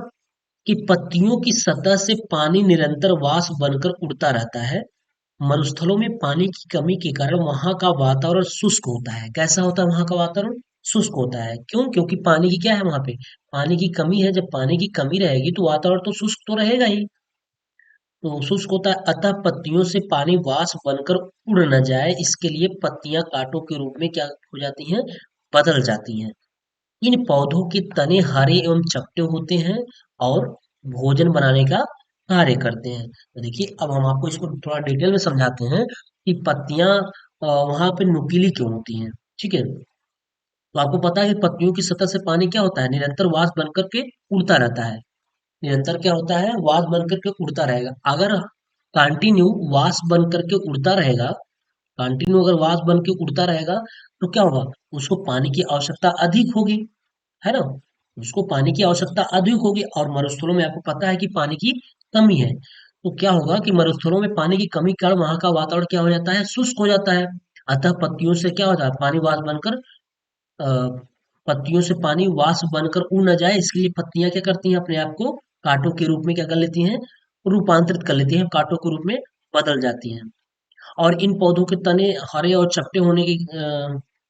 कि पत्तियों की सतह से पानी निरंतर वाष्प बनकर उड़ता रहता है। मरुस्थलों में पानी की कमी के कारण वहां का वातावरण शुष्क होता है। कैसा होता है वहां का वातावरण? शुष्क होता है। क्यों? क्योंकि पानी की क्या है वहां पे? पानी की कमी है। जब पानी की कमी रहेगी तो वातावरण तो शुष्क तो रहेगा ही। तो शुष्क होता है, अतः पत्तियों से पानी वाष्प बनकर उड़ न जाए, इसके लिए पत्तियां कांटों के रूप में क्या हो जाती हैं? बदल जाती हैं। इन पौधों के तने हरे एवं चपटे होते हैं और भोजन बनाने का कार्य करते हैं। तो देखिए, अब हम आपको इसको थोड़ा डिटेल में समझाते हैं कि पत्तियां वहां पे नुकीली क्यों होती हैं। ठीक है। तो आपको पता है कि पत्तियों की सतह से पानी क्या होता है? निरंतर वाष्प बनकर के उड़ता रहता है। निरंतर क्या होता है? वाष्प बनकर के उड़ता रहेगा। अगर कंटिन्यू वाष्प बन करके उड़ता रहेगा, कंटिन्यू अगर वाष्प बन के उड़ता रहेगा, तो क्या होगा? उसको पानी की आवश्यकता अधिक होगी, है ना? उसको पानी की आवश्यकता अधिक होगी और मरुस्थलों में आपको पता है कि पानी की कमी है। तो क्या होगा कि मरुस्थलों में पानी की कमी के कारण वहां का वातावरण क्या हो जाता है? शुष्क हो जाता है। अतः पत्तियों से क्या होता है? पानी वाष्प बनकर अ, पत्तियों से पानी वाष्प बनकर उड़ ना जाए, इसके लिए पत्तियां क्या करती हैं? अपने आप को कांटों के रूप में क्या कर लेती हैं? रूपांतरित कर लेती हैं, कांटों के रूप में बदल जाती हैं। और इन पौधों के तने हरे और चपटे होने की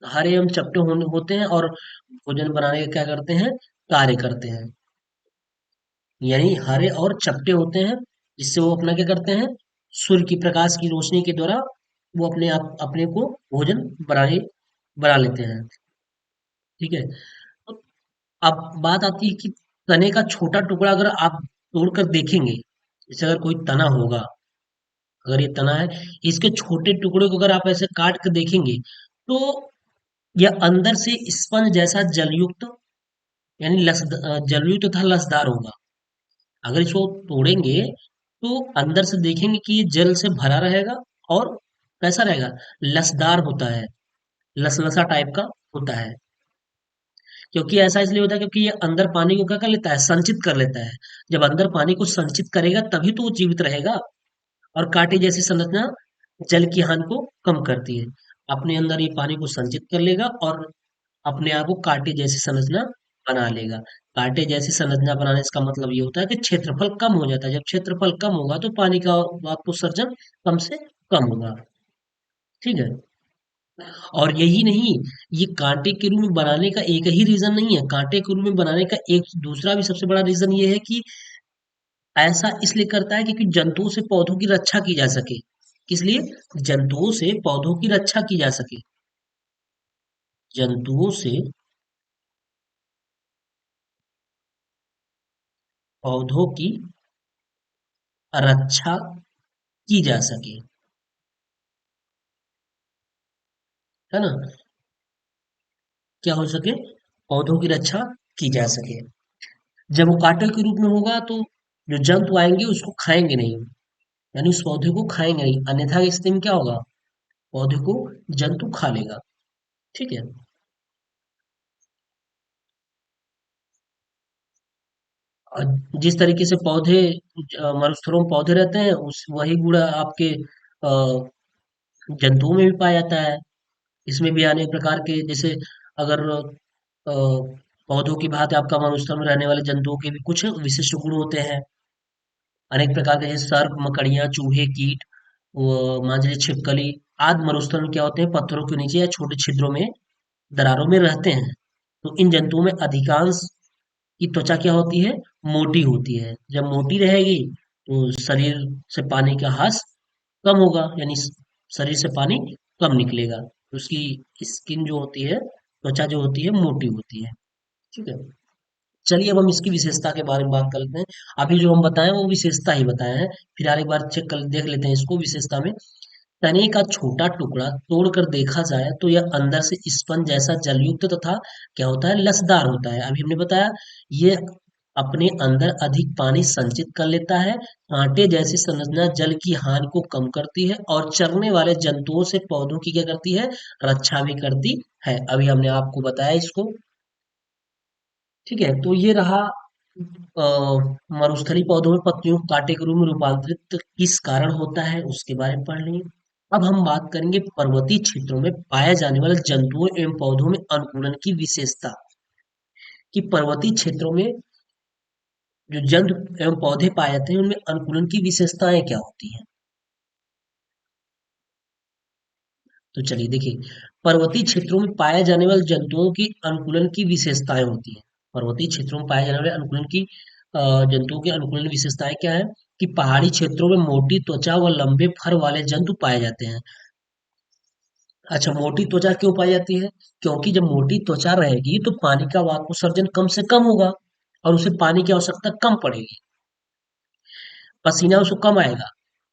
हरे एवं चपटे होने होते हैं और भोजन बनाने का क्या करते हैं? कार्य करते हैं। यानी हरे और चपटे होते हैं, जिससे वो अपना क्या करते हैं? सूर्य की प्रकाश की रोशनी के द्वारा वो अपने आप अपने को भोजन बनाने बना लेते हैं। ठीक है। तो अब बात आती है कि तने का छोटा टुकड़ा अगर आप तोड़कर देखेंगे, जैसे अगर कोई तना होगा, अगर ये तना है, इसके छोटे टुकड़े को अगर आप ऐसे काट कर देखेंगे, तो यह अंदर से स्पंज जैसा जलयुक्त, यानी जलयुक्त तथा लसदार होगा। अगर इसको तोड़ेंगे तो अंदर से देखेंगे कि ये जल से भरा रहेगा और कैसा रहेगा? लसदार होता है, लसलसा टाइप का होता है। क्योंकि ऐसा इसलिए होता है क्योंकि ये अंदर पानी को क्या कर लेता है? संचित कर लेता है। जब अंदर पानी को संचित करेगा तभी तो वो जीवित रहेगा। और कांटे जैसी संरचना जल की हानि को कम करती है। अपने अंदर ये पानी को संचित कर लेगा और अपने आप को कांटे जैसी संरचना बना लेगा। कांटे जैसी संरचना बनाने इसका मतलब ये होता है कि क्षेत्रफल कम हो जाता है। जब क्षेत्रफल कम होगा तो पानी का वाष्पोत्सर्जन कम से कम होगा। ठीक है। और यही नहीं, ये कांटे के रूप में बनाने का एक ही रीजन नहीं है। कांटे के रूप में बनाने का एक दूसरा भी सबसे बड़ा रीजन ये है कि ऐसा इसलिए करता है क्योंकि जंतुओं से पौधों की रक्षा की जा सके। किस लिए? जंतुओं से पौधों की रक्षा की जा सके। जंतुओं से पौधों की रक्षा की जा सके, है ना? क्या हो सके? पौधों की रक्षा की जा सके। जब वो कांटे के रूप में होगा तो जो जंतु आएंगे उसको खाएंगे नहीं, यानी उस पौधे को खाएंगे नहीं। अन्यथा की स्थिति में क्या होगा? पौधे को जंतु खा लेगा। ठीक है। और जिस तरीके से पौधे मरुस्थलों में पौधे रहते हैं, उस वही गुण आपके जंतुओं में भी पाया जाता है। इसमें भी अनेक प्रकार के, जैसे अगर पौधों की भांति आपका मरुस्थल में रहने वाले जंतुओं के भी कुछ विशिष्ट गुण होते हैं। अनेक प्रकार के, जैसे सर्प, मकड़ियाँ, चूहे, कीट, मांझे, छिपकली आदि मरुस्थल में क्या होते हैं? पत्थरों के नीचे या छोटे छिद्रों में, दरारों में रहते हैं। तो इन जंतुओं में अधिकांश की त्वचा क्या होती है? मोटी होती है। जब मोटी रहेगी तो शरीर से पानी का ह्रास कम होगा, यानी शरीर से पानी कम निकलेगा। उसकी स्किन जो होती है, त्वचा जो होती है, मोटी होती है। ठीक है। चलिए अब हम इसकी विशेषता के बारे में बात करते हैं। अभी जो हम बताएं वो विशेषता ही बताए हैं। फिर एक बार चेक कर देख लेते हैं इसको विशेषता में। तने का छोटा टुकड़ा तोड़कर देखा जाए तो यह अंदर से स्पंज जैसा जलयुक्त तथा क्या होता है? लसदार होता है। अभी हमने बताया, ये अपने अंदर अधिक पानी संचित कर लेता है। कांटे जैसी संरचना जल की हानि को कम करती है और चरने वाले जंतुओं से पौधों की क्या करती है? रक्षा भी करती है। अभी हमने आपको बताया इसको। ठीक है। तो ये रहा अ, मरुस्थलीय पौधों में पत्तियों को कांटे के रूप में रूपांतरित किस कारण होता है उसके बारे में पढ़ लेंगे। अब हम बात करेंगे पर्वतीय क्षेत्रों में पाए जाने वाले जंतुओं एवं पौधों में अनुकूलन की विशेषता। कि पर्वतीय क्षेत्रों में जो जंतु एवं पौधे पाए जाते हैं उनमें अनुकूलन की विशेषताएं क्या होती हैं? तो चलिए देखिए, पर्वतीय क्षेत्रों में पाए जाने वाले जंतुओं की अनुकूलन की विशेषताएं होती हैं। पर्वतीय क्षेत्रों में पाए जाने वाले अनुकूलन की जंतुओं की अनुकूलन विशेषताएं क्या है कि पहाड़ी क्षेत्रों में मोटी त्वचा व लंबे फर वाले जंतु पाए जाते हैं। अच्छा, मोटी त्वचा क्यों पाई जाती है? क्योंकि जब मोटी त्वचा रहेगी तो पानी का वाष्पोत्सर्जन कम से कम होगा और उसे पानी की आवश्यकता कम पड़ेगी। पसीना उसको कम आएगा।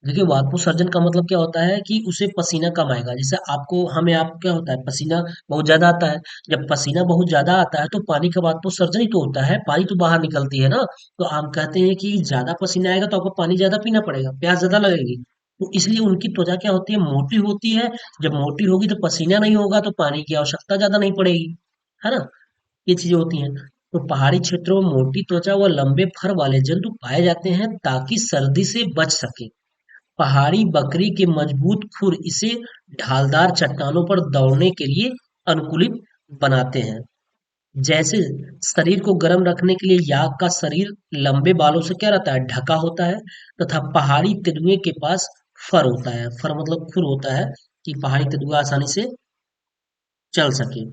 देखिए, वाष्पोत्सर्जन का मतलब क्या होता है कि उसे पसीना कम आएगा। जैसे आपको हमें आप क्या होता है, पसीना बहुत ज्यादा आता है। जब पसीना बहुत ज्यादा आता है तो पानी का वाष्पोत्सर्जन ही तो होता है, पानी तो बाहर निकलती है ना। तो हम कहते हैं कि ज्यादा पसीना आएगा तो आपको पानी ज्यादा पीना पड़ेगा, प्यास ज्यादा लगेगी। तो इसलिए उनकी त्वचा क्या होती है, मोटी होती है। जब मोटी होगी तो पसीना नहीं होगा तो पानी की आवश्यकता ज्यादा नहीं पड़ेगी, है ना। ये चीजें होती हैं। तो पहाड़ी क्षेत्रों में मोटी त्वचा व लंबे फर वाले जंतु पाए जाते हैं ताकि सर्दी से बच सके। पहाड़ी बकरी के मजबूत खुर इसे ढालदार चट्टानों पर दौड़ने के लिए अनुकूलित बनाते हैं। जैसे शरीर को गर्म रखने के लिए याक का शरीर लंबे बालों से क्या रहता है, ढका होता है, तथा पहाड़ी तेंदुए के पास फर होता है। फर मतलब खुर होता है कि पहाड़ी तेंदुआ आसानी से चल सके।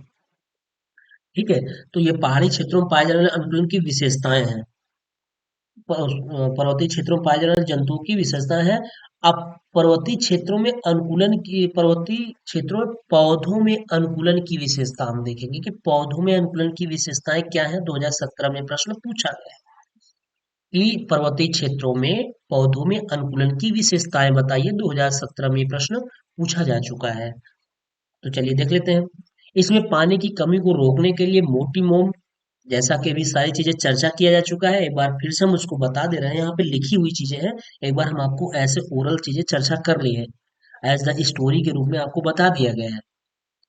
ठीक है। तो ये पहाड़ी क्षेत्रों में पाए जाने वाले अनुकूलन की विशेषताएं हैं। पर्वतीय क्षेत्रों में पाए जाने वाले जंतुओं की विशेषता है। अब पर्वतीय क्षेत्रों में अनुकूलन की, पर्वतीय क्षेत्रों में पौधों में अनुकूलन की विशेषता हम देखेंगे कि पौधों में अनुकूलन की विशेषताएं क्या है। 2017 में प्रश्न पूछा गया है कि पर्वतीय क्षेत्रों में पौधों में अनुकूलन की विशेषताएं बताइए। 2017 में ये प्रश्न पूछा जा चुका है। तो चलिए देख लेते हैं। इसमें पानी की कमी को रोकने के लिए मोटी मोम, जैसा कि अभी सारी चीजें चर्चा किया जा चुका है, एक बार फिर से हम उसको बता दे रहे हैं। यहाँ पे लिखी हुई चीजें हैं, एक बार हम आपको ऐसे ओरल चीजें चर्चा कर ली है, एज द स्टोरी के रूप में आपको बता दिया गया है।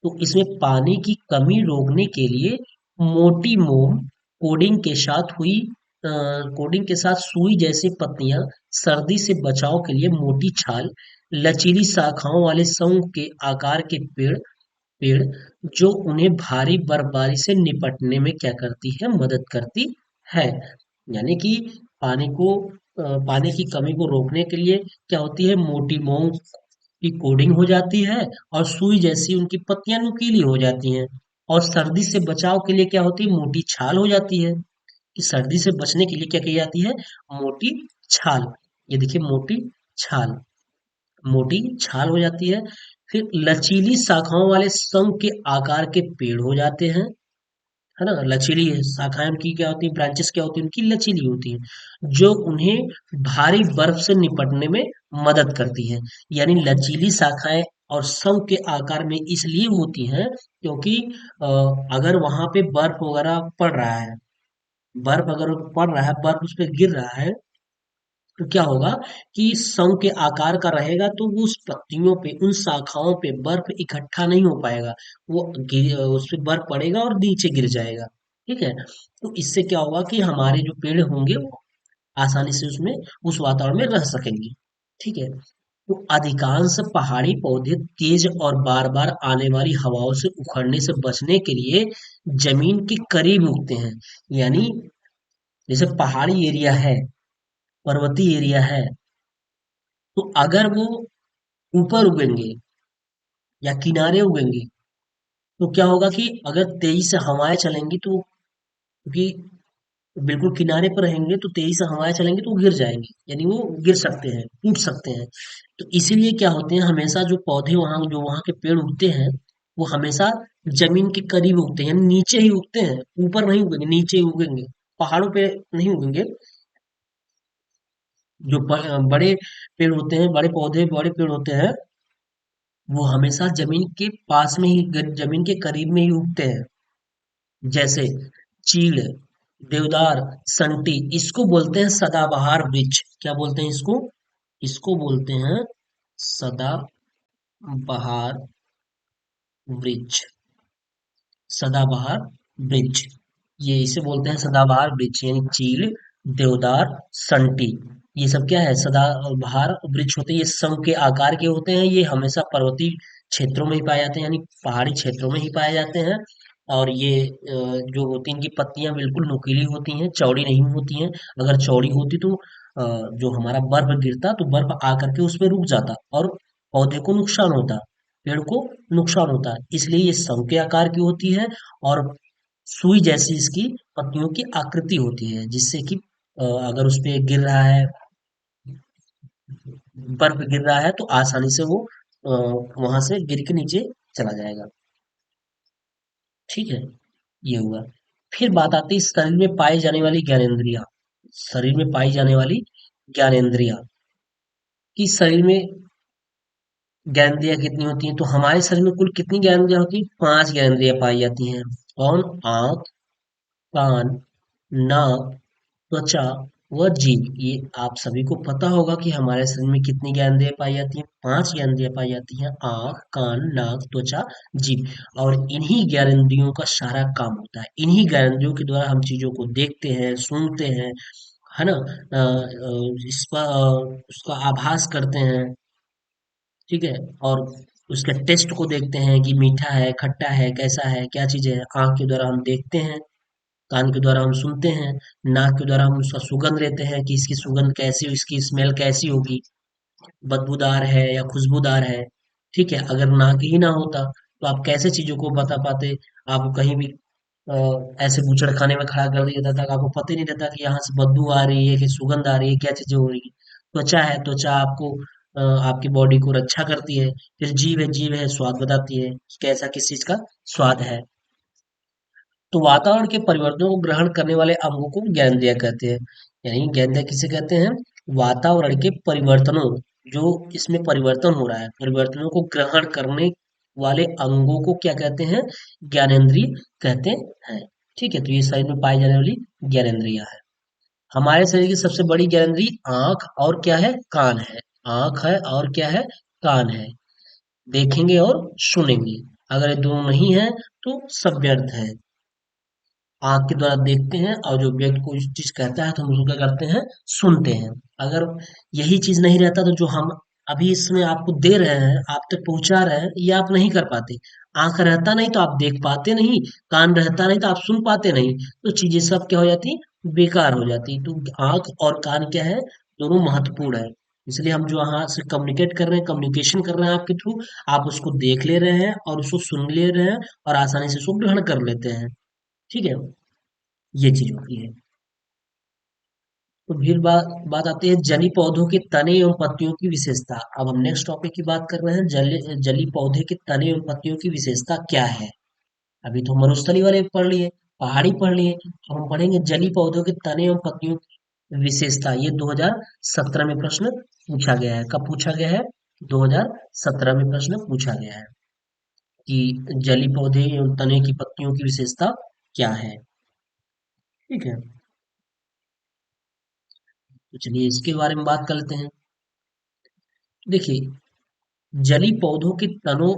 तो इसमें पानी की कमी रोकने के लिए मोटी मोम, कोडिंग के साथ हुई कोडिंग के साथ सुई जैसी पत्तियां, सर्दी से बचाव के लिए मोटी छाल, लचीली शाखाओं वाले सौंफ के आकार के पेड़ पेड़ जो उन्हें भारी बर्फबारी से निपटने में क्या करती है, मदद करती है। यानी कि पानी को पानी की कमी को रोकने के लिए क्या होती है, मोटी मोम की कोडिंग हो जाती है और सुई जैसी उनकी पत्तियां नुकीली हो जाती हैं। और सर्दी से बचाव के लिए क्या होती है, मोटी छाल हो जाती है। कि सर्दी से बचने के लिए क्या की जाती है, मोटी छाल। ये देखिए, मोटी छाल, मोटी छाल हो जाती है। फिर लचीली शाखाओं वाले शंख के आकार के पेड़ हो जाते हैं, है ना। लचीली है शाखाएं, उनकी क्या होती है, ब्रांचेस क्या होती है उनकी, लचीली होती है, जो उन्हें भारी बर्फ से निपटने में मदद करती है। यानी लचीली शाखाएं और शंख के आकार में इसलिए होती हैं क्योंकि अ, अगर वहां पे बर्फ वगैरह पड़ रहा है, बर्फ अगर पड़ रहा है, बर्फ उस पर गिर रहा है, तो क्या होगा कि सौ के आकार का रहेगा तो वो उस पत्तियों पे, उन शाखाओं पे बर्फ इकट्ठा नहीं हो पाएगा। वो उस पे बर्फ पड़ेगा और नीचे गिर जाएगा। ठीक है। तो इससे क्या होगा कि हमारे जो पेड़ होंगे वो आसानी से उसमें, उस वातावरण में रह सकेंगे। ठीक है। तो अधिकांश पहाड़ी पौधे तेज और बार बार आने वाली हवाओं से उखड़ने से बचने के लिए जमीन के करीब उगते हैं। यानी जैसे पहाड़ी एरिया है, पर्वतीय एरिया है, तो अगर वो ऊपर उगेंगे या किनारे उगेंगे तो क्या होगा कि अगर तेजी से हवाएं चलेंगी तो, क्योंकि बिल्कुल किनारे पर रहेंगे तो तेजी से हवाएं चलेंगी तो वो गिर जाएंगे, यानी वो गिर सकते हैं, टूट सकते हैं। तो इसीलिए क्या होते हैं, हमेशा जो पौधे वहां, जो वहां के पेड़ उगते हैं, वो हमेशा जमीन के करीब उगते हैं, यानी नीचे ही उगते हैं, ऊपर नहीं उगेंगे, नीचे ही उगेंगे, पहाड़ों पे नहीं उगेंगे। जो बड़े पेड़ होते हैं, बड़े पौधे, बड़े पेड़ होते हैं, वो हमेशा जमीन के पास में ही, जमीन के करीब में ही उगते हैं। जैसे चीड़, देवदार, संटी, इसको बोलते हैं सदाबहार वृक्ष। क्या बोलते हैं इसको? इसको बोलते हैं सदाबहार वृक्ष। सदाबहार वृक्ष, ये इसे बोलते हैं सदाबहार वृक्ष। यानी चीड़, देवदार, संटी, ये सब क्या है, सदाबहार वृक्ष होते हैं। ये सम के आकार के होते हैं, ये हमेशा पर्वतीय क्षेत्रों में ही पाए जाते हैं, यानी पहाड़ी क्षेत्रों में ही पाए जाते हैं। और ये जो होती हैं, इनकी पत्तियां बिल्कुल नुकीली होती हैं, चौड़ी नहीं होती हैं। अगर चौड़ी होती तो जो हमारा बर्फ गिरता तो बर्फ आकर के उस पर रुक जाता और पौधे को नुकसान होता। पेड़ को नुकसान होता है, इसलिए ये शंकु के आकार की होती है और सुई जैसी इसकी पत्तियों की आकृति होती है, जिससे कि अगर उस पे गिर रहा है, बर्फ गिर रहा है तो आसानी से वो वहां से गिर के नीचे चला जाएगा। ठीक है, ये हुआ। फिर बात आती है शरीर में पाई जाने वाली ज्ञानेंद्रियां। शरीर में पाई जाने वाली ज्ञानेंद्रियां, कि शरीर में ज्ञानेंद्रियां कितनी होती हैं, तो हमारे शरीर में कुल कितनी ज्ञानेंद्रियां होती हैं? 5 ज्ञानेंद्रियां पाई जाती हैं। कौन? आंख, कान, नाक, त्वचा व जीभ। ये आप सभी को पता होगा कि हमारे शरीर में कितनी ज्ञानेंद्रियां पाई जाती हैं? 5 ज्ञानेंद्रियां पाई जाती हैं, आंख, कान, नाक, त्वचा, जीभ। और इन्हीं ज्ञानेंद्रियों का सारा काम होता है, इन्हीं ज्ञानेंद्रियों के द्वारा हम चीजों को देखते हैं, सुनते हैं, है ना, उसका आभास करते हैं। ठीक है, और उसके टेस्ट को देखते हैं कि मीठा है, खट्टा है, कैसा है, क्या चीज़ है। आँख के द्वारा हम देखते हैं, कान के द्वारा हम सुनते हैं, नाक के द्वारा हम उसका सुगंध लेते हैं कि इसकी सुगंध कैसी, इसकी स्मेल कैसी होगी, बदबूदार है या खुशबूदार है। ठीक है, अगर नाक ही ना होता तो आप कैसे चीज़ों को बता पाते? आप कहीं भी अ, ऐसे बूचड़खाने में खड़ा कर दिया जाता कि आपको पता ही नहीं रहता कि यहाँ से बदबू आ रही है कि सुगंध आ रही है, क्या चीजें हो रही है। त्वचा है, त्वचा आपको आपकी बॉडी को रक्षा करती है। फिर जीभ है, जीभ है स्वाद बताती है कि कैसा किस चीज का स्वाद है। तो वातावरण के परिवर्तनों को ग्रहण करने वाले अंगों को ज्ञानेंद्रिय कहते हैं। यानी ज्ञानेंद्रिय किसे कहते हैं? वातावरण के परिवर्तनों, जो इसमें परिवर्तन हो रहा है, परिवर्तनों को ग्रहण करने वाले अंगों को क्या कहते हैं? ज्ञानेंद्रिय कहते हैं। ठीक है, तो ये शरीर में पाई जाने वाली ज्ञानेंद्रिय है। हमारे शरीर की सबसे बड़ी ज्ञानेंद्रिय आंख और क्या है? कान है। आंख है और क्या है? कान है। देखेंगे और सुनेंगे, अगर ये दोनों नहीं है तो सब व्यर्थ है। आँख के द्वारा देखते हैं और जो व्यक्ति कोई चीज़ कहता है तो हम उसको क्या करते हैं? सुनते हैं। अगर यही चीज़ नहीं रहता तो जो हम अभी इसमें आपको दे रहे हैं, आप तक पहुँचा रहे हैं, ये आप नहीं कर पाते। आँख रहता नहीं तो आप देख पाते नहीं, कान रहता नहीं तो आप सुन पाते नहीं, तो चीज़ें सब क्या हो जाती? बेकार हो जाती। तो आँख और कान क्या है? दोनों महत्वपूर्ण है। इसलिए हम जो यहाँ से कम्युनिकेट कर रहे हैं, कम्युनिकेशन कर रहे हैं आपके थ्रू, आप उसको देख ले रहे हैं और उसको सुन ले रहे हैं और आसानी से उसको ग्रहण कर लेते हैं। ठीक है? ये चीज होती है। तो फिर बात बात आती है जली पौधों के तने एवं पत्तियों की विशेषता। अब हम नेक्स्ट टॉपिक की बात कर रहे हैं, जली पौधे के तने एवं पत्तियों की विशेषता क्या है। अभी तो मरुस्थली वाले पढ़ लिए, पहाड़ी पढ़ लिए, अब हम पढ़ेंगे जली पौधों के तने एवं पत्तियों की विशेषता। ये 2017 में प्रश्न पूछा गया है। कब पूछा गया है? 2017 में प्रश्न पूछा गया है कि जली पौधे एवं तने की पत्तियों की विशेषता क्या है। ठीक है, तो चलिए इसके बारे में बात कर लेते हैं। देखिए, जली पौधों के तनों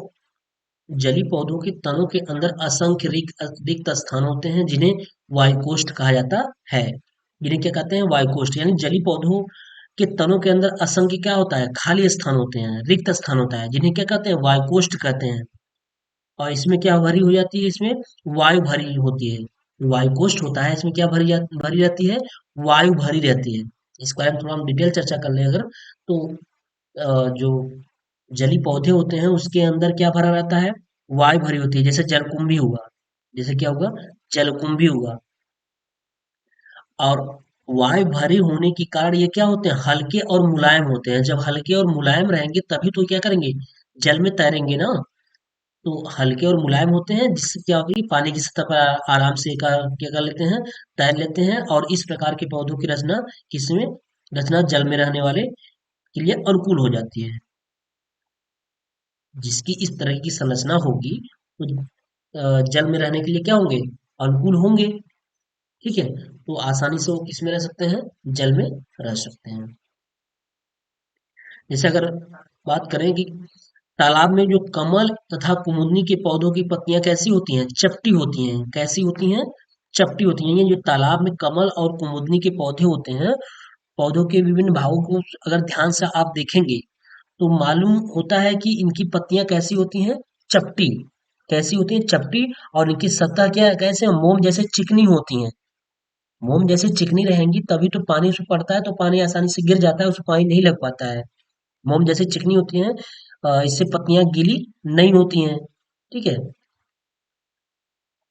जली पौधों के तनों के अंदर असंख्य रिक्त स्थान होते हैं, जिन्हें वायुकोष्ठ कहा जाता है। जिन्हें क्या कहते हैं? वायुकोष्ठ। यानी जली पौधों के तनों के अंदर असंख्य क्या होता है? खाली स्थान होते हैं, रिक्त स्थान होता है, जिन्हें क्या कहते हैं? वायुकोष्ठ कहते हैं। और इसमें क्या भरी हो जाती है? इसमें वायु भरी होती है। वायुकोष्ठ होता है, इसमें क्या भरी रहती है? वायु भरी रहती है। इस बारे में थोड़ा हम डिटेल चर्चा कर लें अगर, तो जो जली पौधे होते हैं उसके अंदर क्या भरा रहता है? वायु भरी होती है। जैसे जलकुंभी हुआ, जैसे क्या होगा? जलकुंभी हुआ। और वायु भरी होने के कारण ये क्या होते हैं? हल्के और मुलायम होते हैं। जब हल्के और मुलायम रहेंगे तभी तो क्या करेंगे? जल में तैरेंगे ना। तो हल्के और मुलायम होते हैं, जिससे क्या होगा कि पानी की सतह पर आराम से क्या कर लेते हैं? तैर लेते हैं। और इस प्रकार के पौधों की रचना किसमें? रचना जल में रहने वाले के लिए अनुकूल हो जाती है। जिसकी इस तरह की संरचना होगी तो जल में रहने के लिए क्या होंगे? अनुकूल होंगे। ठीक है, तो आसानी से वो किस में रह सकते हैं? जल में रह सकते हैं। जैसे अगर बात करें कि तालाब में जो कमल तथा कुमुदनी के पौधों की पत्तियां कैसी होती हैं? चपटी होती हैं। कैसी होती हैं? चपटी होती हैं। ये जो तालाब में कमल और कुमुदनी के पौधे होते हैं, पौधों के विभिन्न भागों को अगर ध्यान से आप देखेंगे तो मालूम होता है कि इनकी पत्तियां कैसी होती हैं? चपटी। कैसी होती हैं? चपटी। और इनकी सतह क्या है? कैसे? मोम जैसे चिकनी होती हैं। मोम जैसे चिकनी रहेंगी तभी तो पानी उसमें पड़ता है तो पानी आसानी से गिर जाता है, उसमें पानी नहीं लग पाता है। मोम जैसे चिकनी होती हैं। इससे पत्तियां गीली नहीं होती हैं। ठीक है।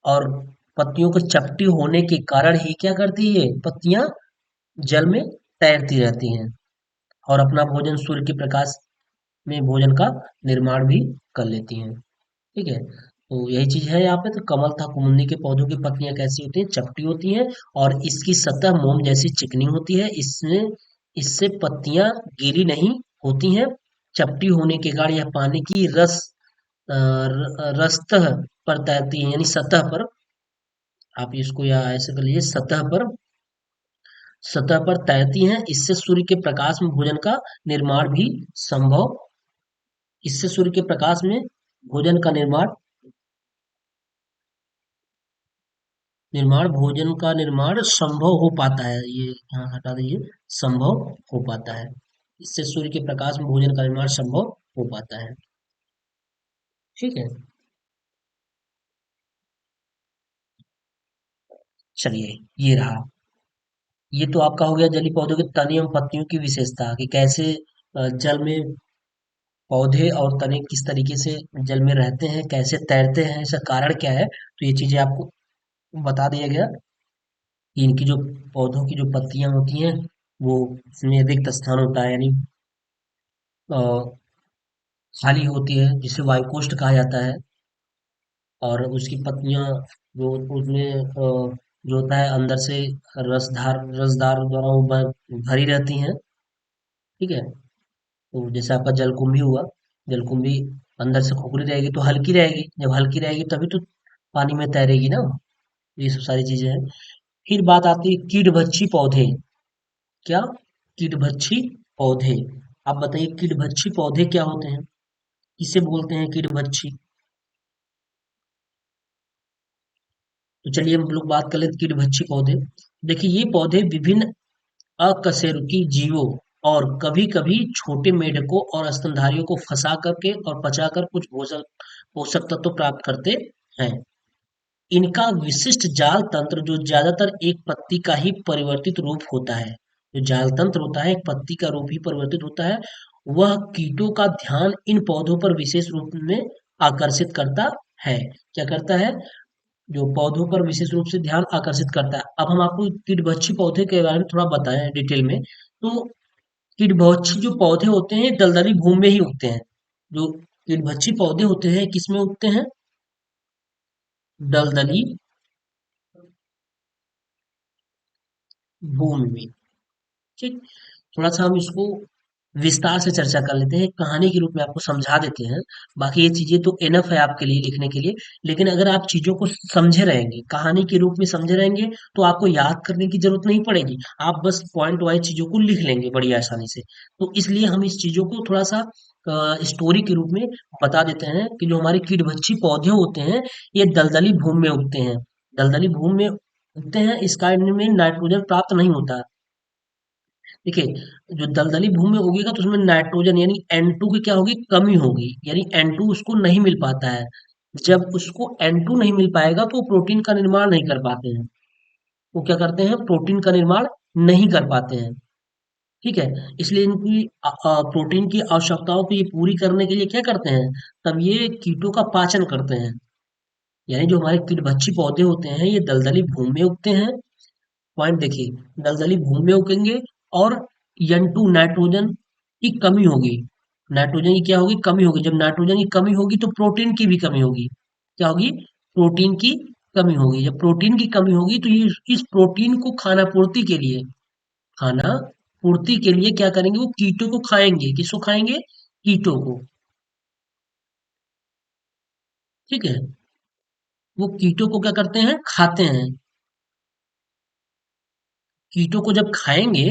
और पत्तियों को चपटी होने के कारण ही क्या करती है, पत्तियां जल में तैरती रहती हैं और अपना भोजन सूर्य के प्रकाश में भोजन का निर्माण भी कर लेती हैं। ठीक है। तो यही चीज है यहाँ पे। तो कमल तथा कुमुदनी के पौधों की पत्तियां कैसी होती हैं, चपटी होती हैं और इसकी सतह मोम जैसी चिकनी होती है। इसमें इससे पत्तियां गीली नहीं होती हैं। चपटी होने के कारण यह पानी की रसतह पर तैरती है, यानी सतह पर। आप इसको या ऐसे कर लीजिए, सतह पर तैरती हैं। इससे सूर्य के प्रकाश में भोजन का निर्माण भी संभव इससे सूर्य के प्रकाश में भोजन का निर्माण संभव हो पाता है। ये यहाँ हटा दीजिए, संभव हो पाता है। इससे सूर्य के प्रकाश में भोजन का निर्माण संभव हो पाता है। ठीक है। चलिए, ये रहा। ये तो आपका हो गया जलीय पौधों के तने एवं पत्तियों की विशेषता, कि कैसे जल में पौधे और तने किस तरीके से जल में रहते हैं, कैसे तैरते हैं, इसका कारण क्या है। तो ये चीजें आपको बता दिया गया कि इनकी जो पौधों की जो पत्तियां होती हैं, वो उसमें रिक्त स्थान होता है, यानी अ, खाली होती है, जिसे वायुकोष्ठ कहा जाता है। और उसकी पत्तियां जो उसमें जो होता है अंदर से रसदार द्वारा वो भरी रहती हैं। ठीक है। तो जैसे आपका जलकुंभी हुआ, जलकुंभी अंदर से खोखली रहेगी तो हल्की रहेगी, जब हल्की रहेगी तभी तो पानी में तैरेगी ना। ये सब सारी चीजें हैं। फिर बात आती है कीटभक्षी पौधे। क्या? कीटभक्षी पौधे। आप बताइए कीटभक्षी पौधे क्या होते हैं, किसे बोलते हैं कीटभक्षी। तो चलिए हम लोग बात कर लेते हैं कीटभक्षी पौधे। देखिए, ये पौधे विभिन्न अकशेरुकी जीवों और कभी-कभी छोटे मेढकों और स्तनधारियों को फंसा करके और पचाकर कुछ पोषक पोषक तत्व प्राप्त करते हैं। इनका विशिष्ट जाल तंत्र, जो ज्यादातर एक पत्ती का ही परिवर्तित रूप होता है, जो जाल तंत्र होता है एक पत्ती का रूप ही परिवर्तित होता है, वह कीटों का ध्यान इन पौधों पर विशेष रूप में आकर्षित करता है। क्या करता है? जो पौधों पर विशेष रूप से ध्यान आकर्षित करता है। अब हम आपको कीटभक्षी पौधे के बारे में थोड़ा बताएं डिटेल में। तो कीटभक्षी जो पौधे होते हैं दलदली भूमि में ही उगते हैं। जो कीटभक्षी पौधे होते हैं किसमें उगते हैं? दलदली भूमि में। ठीक। थोड़ा सा हम इसको विस्तार से चर्चा कर लेते हैं, कहानी के रूप में आपको समझा देते हैं। बाकी ये चीजें तो इनफ है आपके लिए लिखने के लिए। लेकिन अगर आप चीजों को समझे रहेंगे, कहानी के रूप में समझे रहेंगे, तो आपको याद करने की जरूरत नहीं पड़ेगी। आप बस पॉइंट वाइज चीजों को लिख लेंगे बड़ी आसानी से। तो इसलिए हम इस चीजों को थोड़ा सा स्टोरी के रूप में बता देते हैं कि जो हमारे कीटभक्षी पौधे होते हैं, ये दलदली भूमि में उगते हैं। दलदली भूमि में उगते हैं, इसका इनमें नाइट्रोजन प्राप्त नहीं होता। देखिए, जो दलदली भूमि में उगेगा तो उसमें नाइट्रोजन यानी N2 की क्या होगी, कमी होगी, यानी N2 उसको नहीं मिल पाता है। जब उसको N2 नहीं मिल पाएगा तो वो प्रोटीन का निर्माण नहीं कर पाते हैं। वो क्या करते हैं, प्रोटीन का निर्माण नहीं कर पाते हैं। ठीक है। इसलिए इनकी प्रोटीन की आवश्यकताओं को ये पूरी करने के लिए क्या करते हैं, तब ये कीटों का पाचन करते हैं। यानी जो हमारे कीटभक्षी पौधे होते हैं ये दलदली भूमि में उगते हैं। पॉइंट देखिए, दलदली भूमि में उगेंगे और N2 नाइट्रोजन की कमी होगी। नाइट्रोजन की क्या होगी, कमी होगी। जब नाइट्रोजन की कमी होगी तो प्रोटीन की भी कमी होगी। क्या होगी? प्रोटीन की कमी होगी। जब प्रोटीन की कमी होगी तो ये इस प्रोटीन को खाना पूर्ति के लिए क्या करेंगे, वो कीटों को खाएंगे। किसको खाएंगे? कीटों को। ठीक है। वो कीटों को क्या करते हैं, खाते हैं। कीटों को जब खाएंगे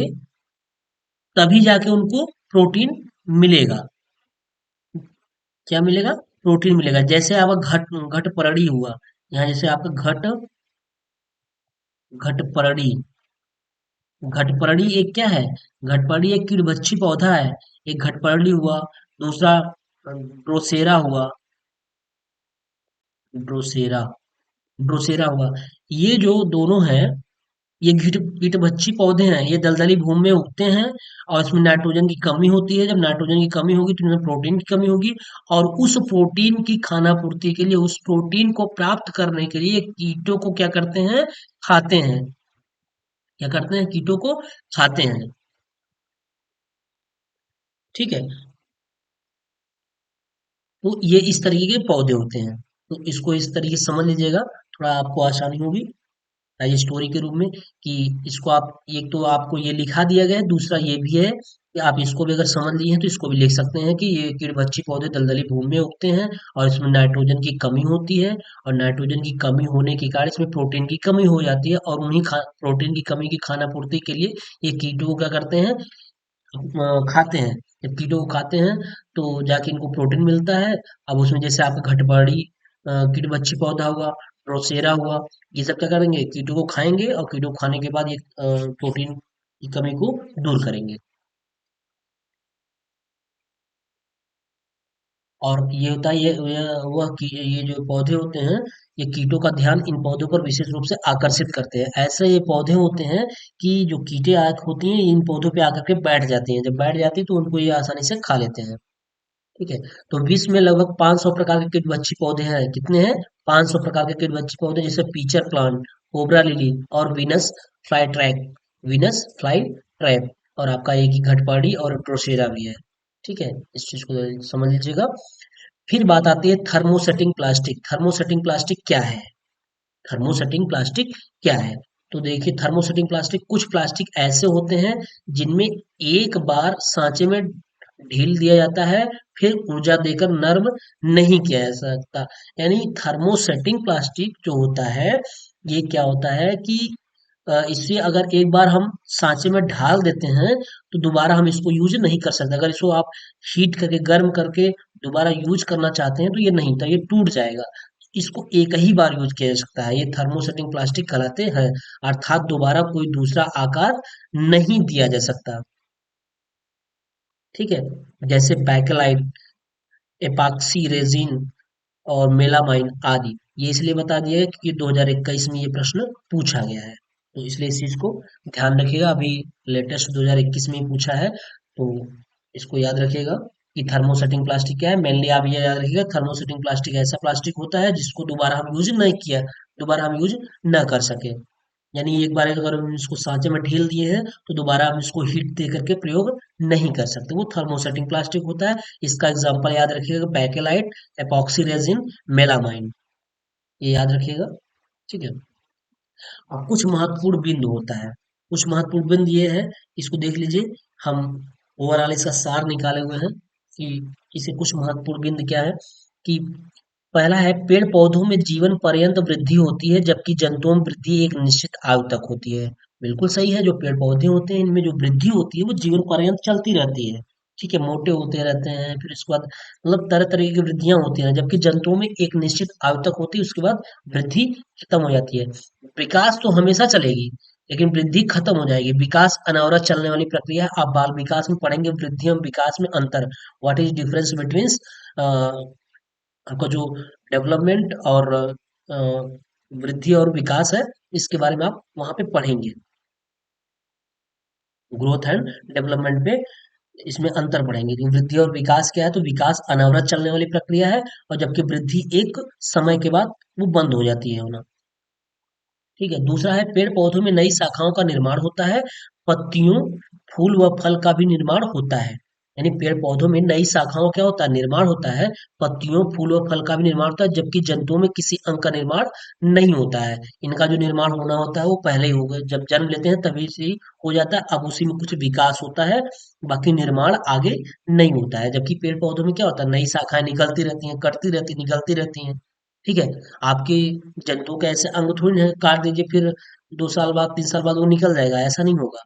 तभी जाके उनको प्रोटीन मिलेगा। क्या मिलेगा? प्रोटीन मिलेगा। जैसे आपका घटपरड़ी हुआ, यहाँ जैसे आपका घटपरड़ी। घटपरड़ी एक क्या है? घटपरड़ी एक कीड़भक्षी पौधा है। एक घटपरड़ी हुआ, दूसरा ड्रोसेरा हुआ। ड्रोसेरा ड्रोसेरा हुआ। ये जो दोनों हैं, ये कीटभक्षी पौधे हैं, ये दलदली भूमि में उगते हैं और इसमें नाइट्रोजन की कमी होती है। जब नाइट्रोजन की कमी होगी तो इनमें प्रोटीन की कमी होगी, और उस प्रोटीन की खाना पूर्ति के लिए, उस प्रोटीन को प्राप्त करने के लिए कीटों को क्या करते हैं, खाते हैं। क्या करते हैं, कीटों को खाते हैं। ठीक है, तो ये इस तरीके के पौधे होते हैं। तो इसको इस तरीके से समझ लीजिएगा, थोड़ा आपको आसानी होगी एज स्टोरी के रूप में, कि इसको आप, एक तो आपको ये लिखा दिया गया है, दूसरा ये भी है कि आप इसको भी अगर समझ लिए हैं तो इसको भी लिख सकते हैं कि ये कीड़भक्षी पौधे दलदली भूमि में उगते हैं और इसमें नाइट्रोजन की कमी होती है, और नाइट्रोजन की कमी होने के कारण इसमें प्रोटीन की कमी हो जाती है, और उन्हीं प्रोटीन की कमी की खाना पूर्ति के लिए ये कीटों को क्या करते हैं, खाते हैं। जब कीटों को खाते हैं तो जाके इनको प्रोटीन मिलता है। अब उसमें जैसे आपका घटबड़ी कीटभक्षी पौधा हुआ, ड्रोसेरा हुआ, ये सब क्या करेंगे, कीटों को खाएंगे, और कीटों को खाने के बाद ये प्रोटीन की कमी को दूर करेंगे। और ये होता है, ये जो पौधे होते हैं, ये कीटों का ध्यान इन पौधों पर विशेष रूप से आकर्षित करते हैं। ऐसे ये पौधे होते हैं कि जो कीटे आग होती हैं, इन पौधों पे आकर के बैठ जाती हैं। जब बैठ जाती है तो उनको ये आसानी से खा लेते हैं। ठीक है, तो विश्व में लगभग 500 प्रकार के कीटभक्षी पौधे हैं। कितने हैं, 500 प्रकार के कीटभक्षी पौधे, जैसे पीचर प्लांट, कोबरा लिली और वीनस फ्लाई ट्रैप, और आपका एक ही घटपाड़ी और ड्रोसेरा भी है। ठीक है, इस चीज को समझ लीजिएगा। फिर बात आती है थर्मोसेटिंग प्लास्टिक। थर्मोसेटिंग प्लास्टिक क्या है, थर्मोसेटिंग प्लास्टिक क्या है? तो देखिए, थर्मोसेटिंग प्लास्टिक, कुछ प्लास्टिक ऐसे होते हैं जिनमें एक बार सांचे में ढील दिया जाता है, फिर ऊर्जा देकर नर्म नहीं किया जा सकता। यानी थर्मोसेटिंग प्लास्टिक जो होता है, ये क्या होता है कि इसे अगर एक बार हम सांचे में ढाल देते हैं तो दोबारा हम इसको यूज नहीं कर सकते। अगर इसको आप हीट करके, गर्म करके दोबारा यूज करना चाहते हैं तो ये नहीं था, ये टूट जाएगा। इसको एक ही बार यूज किया जा सकता है, ये थर्मोसेटिंग प्लास्टिक कहलाते हैं। अर्थात दोबारा कोई दूसरा आकार नहीं दिया जा सकता। ठीक है, जैसे बैकेलाइट, एपॉक्सी रेजिन और मेलामाइन आदि। ये इसलिए बता दिया है क्योंकि 2021 में ये प्रश्न पूछा गया है, तो इसलिए इस चीज को ध्यान रखिएगा। अभी लेटेस्ट 2021 में ही पूछा है, तो इसको याद रखिएगा कि थर्मोसेटिंग प्लास्टिक क्या है। मेनली आप ये याद रखिएगा, थर्मोसेटिंग प्लास्टिक ऐसा प्लास्टिक होता है जिसको दोबारा हम यूज नहीं किया, दोबारा हम यूज न कर सके। यानी एक बार अगर हम इसको सांचे में ढील दिए हैं तो दोबारा हम इसको हीट दे करके प्रयोग नहीं कर सकते, वो थर्मोसेटिंग प्लास्टिक होता है। इसका एग्जांपल याद रखिएगा, बैकेलाइट, एपॉक्सी रेजिन, मेलामाइन, ये याद रखिएगा। ठीक है, अब कुछ महत्वपूर्ण बिंदु होता है, कुछ महत्वपूर्ण बिंदु ये है, इसको देख लीजिए। हम ओवरऑल इसका सार निकाले हुए हैं कि इसे कुछ महत्वपूर्ण बिंदु क्या है, कि पहला है, पेड़ पौधों में जीवन पर्यंत वृद्धि होती है जबकि जंतुओं में वृद्धि एक निश्चित आयु तक होती है। बिल्कुल सही है, जो पेड़ पौधे होते हैं इनमें जो वृद्धि होती है वो जीवन पर्यंत चलती रहती है। ठीक है, मोटे होते रहते हैं, फिर इसके बाद मतलब तरह तरह की वृद्धियां होती हैं, जबकि जंतुओं में एक निश्चित आयु तक होती है, उसके बाद वृद्धि खत्म हो जाती है। विकास तो हमेशा चलेगी, लेकिन वृद्धि खत्म हो जाएगी। विकास अनवरत चलने वाली प्रक्रिया है। आप बाल विकास में पढ़ेंगे, वृद्धि और विकास में अंतर, व्हाट इज डिफरेंस बिटवीन आपका जो डेवलपमेंट और वृद्धि और विकास है, इसके बारे में आप वहां पे पढ़ेंगे। ग्रोथ एंड डेवलपमेंट पे इसमें अंतर पढ़ेंगे कि वृद्धि और विकास क्या है। तो विकास अनवरत चलने वाली प्रक्रिया है, और जबकि वृद्धि एक समय के बाद वो बंद हो जाती है होना। ठीक है, दूसरा है, पेड़ पौधों में नई शाखाओं का निर्माण होता है, पत्तियों, फूल व फल का भी निर्माण होता है। यानी पेड़ पौधों में नई शाखाओं क्या होता है, निर्माण होता है, पत्तियों, फूल व फल का भी निर्माण होता है, जबकि जंतुओं में किसी अंग का निर्माण नहीं होता है। इनका जो निर्माण होना होता है वो पहले ही होगा, जब जन्म लेते हैं तभी से ही हो जाता है, अब उसी में कुछ विकास होता है, बाकी निर्माण आगे नहीं होता है। जबकि पेड़ पौधों में क्या होता है, नई शाखाएं निकलती रहती हैं, कटती रहती, निकलती रहती हैं। ठीक है, आपके जंतु के ऐसे अंग थोड़ी ना काट दीजिए फिर 2 साल बाद, 3 साल बाद वो निकल जाएगा, ऐसा नहीं होगा।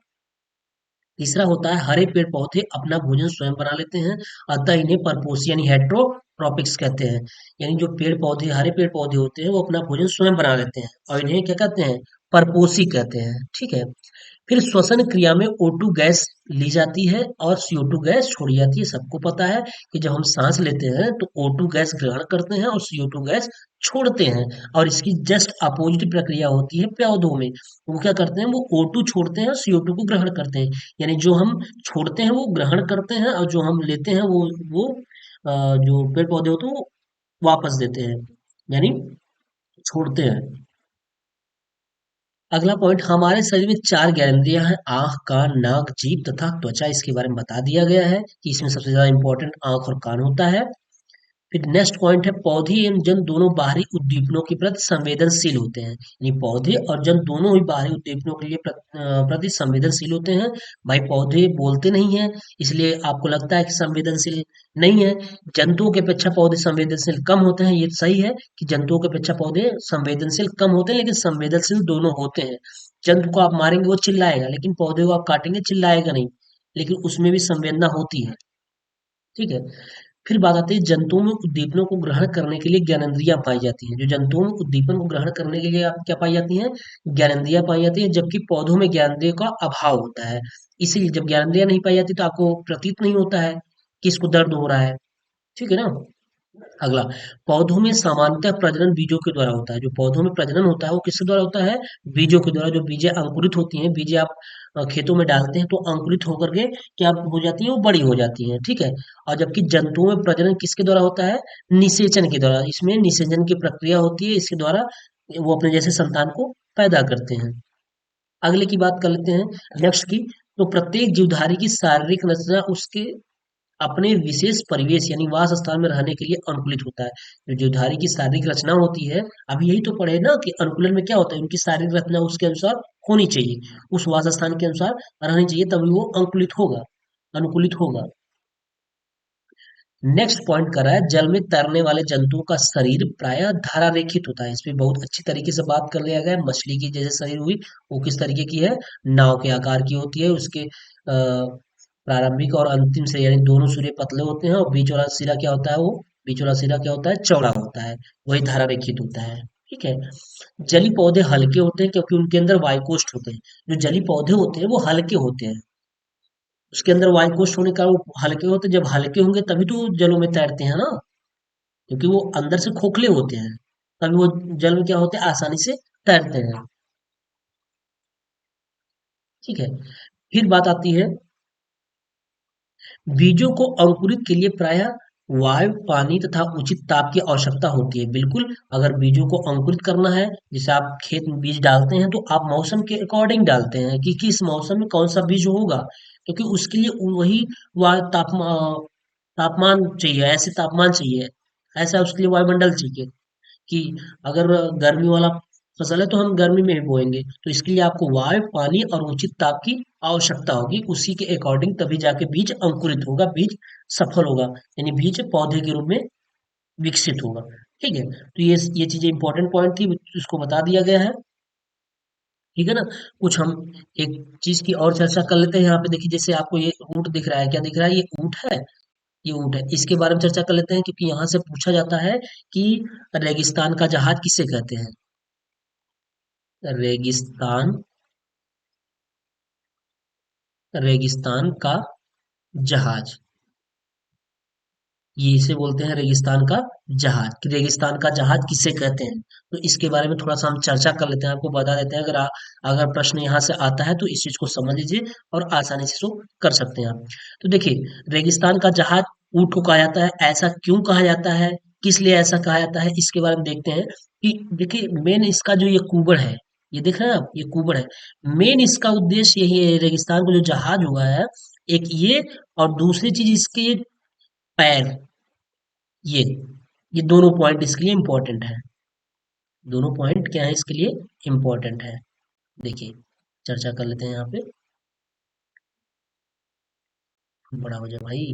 तीसरा होता है, हरे पेड़ पौधे अपना भोजन स्वयं बना लेते हैं, अतः इन्हें परपोसी यानी हेट्रोट्रॉपिक्स कहते हैं। यानी जो पेड़ पौधे, हरे पेड़ पौधे होते हैं वो अपना भोजन स्वयं बना लेते हैं, और इन्हें क्या कहते हैं, परपोसी कहते हैं। ठीक है, फिर श्वसन क्रिया में O2 गैस ली जाती है और CO2 गैस छोड़ी जाती है। सबको पता है कि जब हम सांस लेते हैं तो O2 गैस ग्रहण करते हैं और CO2 गैस छोड़ते हैं। और इसकी जस्ट अपोजिट प्रक्रिया होती है पौधों में। वो क्या करते हैं, वो O2 छोड़ते हैं और CO2 को ग्रहण करते हैं। यानी जो हम छोड़ते हैं वो ग्रहण करते हैं, और जो हम लेते हैं वो जो पेड़ पौधे होते हैं वो वापस देते हैं, यानी छोड़ते हैं। अगला पॉइंट, हमारे शरीर में चार ज्ञानेंद्रियां हैं, आंख, कान, नाक, जीभ तथा त्वचा। इसके बारे में बता दिया गया है कि इसमें सबसे ज्यादा इंपॉर्टेंट आंख और कान होता है। फिर नेक्स्ट पॉइंट है, पौधे एवं जन दोनों बाहरी उद्दीपनों के प्रति संवेदनशील होते हैं। यानी पौधे और जन दोनों ही बाहरी उद्दीपनों के लिए प्रति संवेदनशील होते हैं। भाई पौधे बोलते नहीं है, इसलिए आपको लगता है कि संवेदनशील नहीं है। जंतुओं की अपेक्षा पौधे संवेदनशील कम होते हैं, ये सही है कि जंतुओं की अपेक्षा पौधे संवेदनशील कम होते हैं, लेकिन संवेदनशील दोनों होते हैं। जंतु को आप मारेंगे वो चिल्लाएगा, लेकिन पौधे को आप काटेंगे चिल्लाएगा नहीं, लेकिन उसमें भी संवेदना होती है। ठीक है। फिर बात आती है, जंतुओं में उद्दीपनों को ग्रहण करने के लिए ज्ञानेंद्रियां पाई जाती हैं। जो जंतुओं में उद्दीपन को ग्रहण करने के लिए आप क्या पाई जाती हैं, ज्ञानेंद्रियां पाई जाती हैं, जबकि पौधों में ज्ञानेंद्रियों का अभाव होता है। इसीलिए जब ज्ञानेंद्रियां नहीं पाई जाती तो आपको प्रतीत नहीं होता है कि इसको दर्द हो रहा है। ठीक है ना। अगला, पौधों में सामान्यतः प्रजनन बीजों के द्वारा होता है। जो पौधों में प्रजनन होता है वो किसके द्वारा होता है, बीजों के द्वारा। जो बीजें अंकुरित होती हैं, बीजें आप खेतों में डालते हैं तो अंकुरित होकर के क्या हो जाती हैं, वो बड़ी हो जाती हैं। ठीक है। और जबकि जंतुओं में प्रजनन किसके द्वारा होता है, निषेचन के द्वारा। इसमें निषेचन की प्रक्रिया होती है, इसके द्वारा वो अपने जैसे संतान को पैदा करते हैं। अगले की बात कर लेते हैं, नेक्स्ट की। तो प्रत्येक जीवधारी की शारीरिक रचना उसके अपने विशेष परिवेश यानी वास स्थान में रहने के लिए अनुकूलित होता है। जो जीवधारी की शारीरिक रचना होती है, अभी यही तो पढ़े ना कि अनुकूलन में क्या होता है, उनकी शारीरिक रचना उसके अनुसार होनी चाहिए, उस वास स्थान के अनुसार रहनी चाहिए, तभी वो अंकुलित होगा, अनुकूलित होगा। नेक्स्ट पॉइंट कर रहा है, जल में तैरने वाले जंतुओं का शरीर प्रायः धारा रेखित होता है। इसमें बहुत अच्छी तरीके से बात कर लिया गया है। मछली की जैसे शरीर हुई, वो किस तरीके की है, नाव के आकार की होती है। उसके प्रारंभिक और अंतिम से यानी दोनों सिरे पतले होते हैं, और बीच वाला सिरा क्या होता है, वो बीच वाला सिरा क्या होता है, चौड़ा होता है, वही धारा रेखित होता है। ठीक है। जली पौधे हल्के होते हैं क्योंकि उनके अंदर वायुकोष्ठ होते हैं। जो जली पौधे होते हैं वो हल्के होते हैं, उसके अंदर वायुकोष्ठ होने का वो हल्के होते हैं। जब हल्के होंगे तभी तो जलों में तैरते हैं ना, क्योंकि वो अंदर से खोखले होते हैं, तभी वो जल में क्या होते हैं, आसानी से तैरते हैं। ठीक है। फिर बात आती है, बीजों को अंकुरित के लिए प्रायः वायु, पानी तथा उचित ताप की आवश्यकता होती है। बिल्कुल, अगर बीजों को अंकुरित करना है, जैसे आप खेत में बीज डालते हैं तो आप मौसम के अकॉर्डिंग डालते हैं कि किस मौसम में कौन सा बीज होगा, क्योंकि उसके लिए वही वायु तापमान तापमान चाहिए, ऐसे तापमान चाहिए, ऐसा उसके लिए वायुमंडल चाहिए कि अगर गर्मी वाला फसल है तो हम गर्मी में ही बोएंगे, तो इसके लिए आपको वायु, पानी और उचित ताप की आवश्यकता होगी। उसी के अकॉर्डिंग तभी जाके बीज अंकुरित होगा, बीज सफल होगा, यानी बीज पौधे के रूप में विकसित होगा। ठीक है। तो ये चीजें इंपॉर्टेंट पॉइंट थी, इसको बता दिया गया है। ठीक है ना। कुछ हम एक चीज की और चर्चा कर लेते हैं। यहाँ पे देखिए, जैसे आपको ये ऊंट दिख रहा है, क्या दिख रहा है, ये ऊंट है, ये ऊंट है। इसके बारे में चर्चा कर लेते हैं, क्योंकि यहाँ से पूछा जाता है कि रेगिस्तान का जहाज किसे कहते हैं। रेगिस्तान, रेगिस्तान का जहाज, ये इसे बोलते हैं रेगिस्तान का जहाज। कि रेगिस्तान का जहाज किसे कहते हैं, तो इसके बारे में थोड़ा सा हम चर्चा कर लेते हैं, आपको बता देते हैं। अगर प्रश्न यहाँ से आता है तो इस चीज को समझ लीजिए और आसानी से इसको कर सकते हैं आप। तो देखिए, रेगिस्तान का जहाज ऊंट को कहा जाता है, ऐसा क्यों कहा जाता है, किस लिए ऐसा कहा जाता है, इसके बारे में देखते हैं। कि देखिए, मेन इसका जो ये कुबड़ है, ये देख रहे हैं आप, ये कुबड़ है। मेन इसका उद्देश्य यही है, रेगिस्तान को जो जहाज हुआ है, एक ये, और दूसरी चीज इसके ये पैर, ये ये दोनों पॉइंट इसके लिए इम्पोर्टेंट है। दोनों पॉइंट क्या है इसके लिए, इम्पोर्टेंट है। देखिए, चर्चा कर लेते हैं यहाँ पे, बड़ा हो जाए भाई।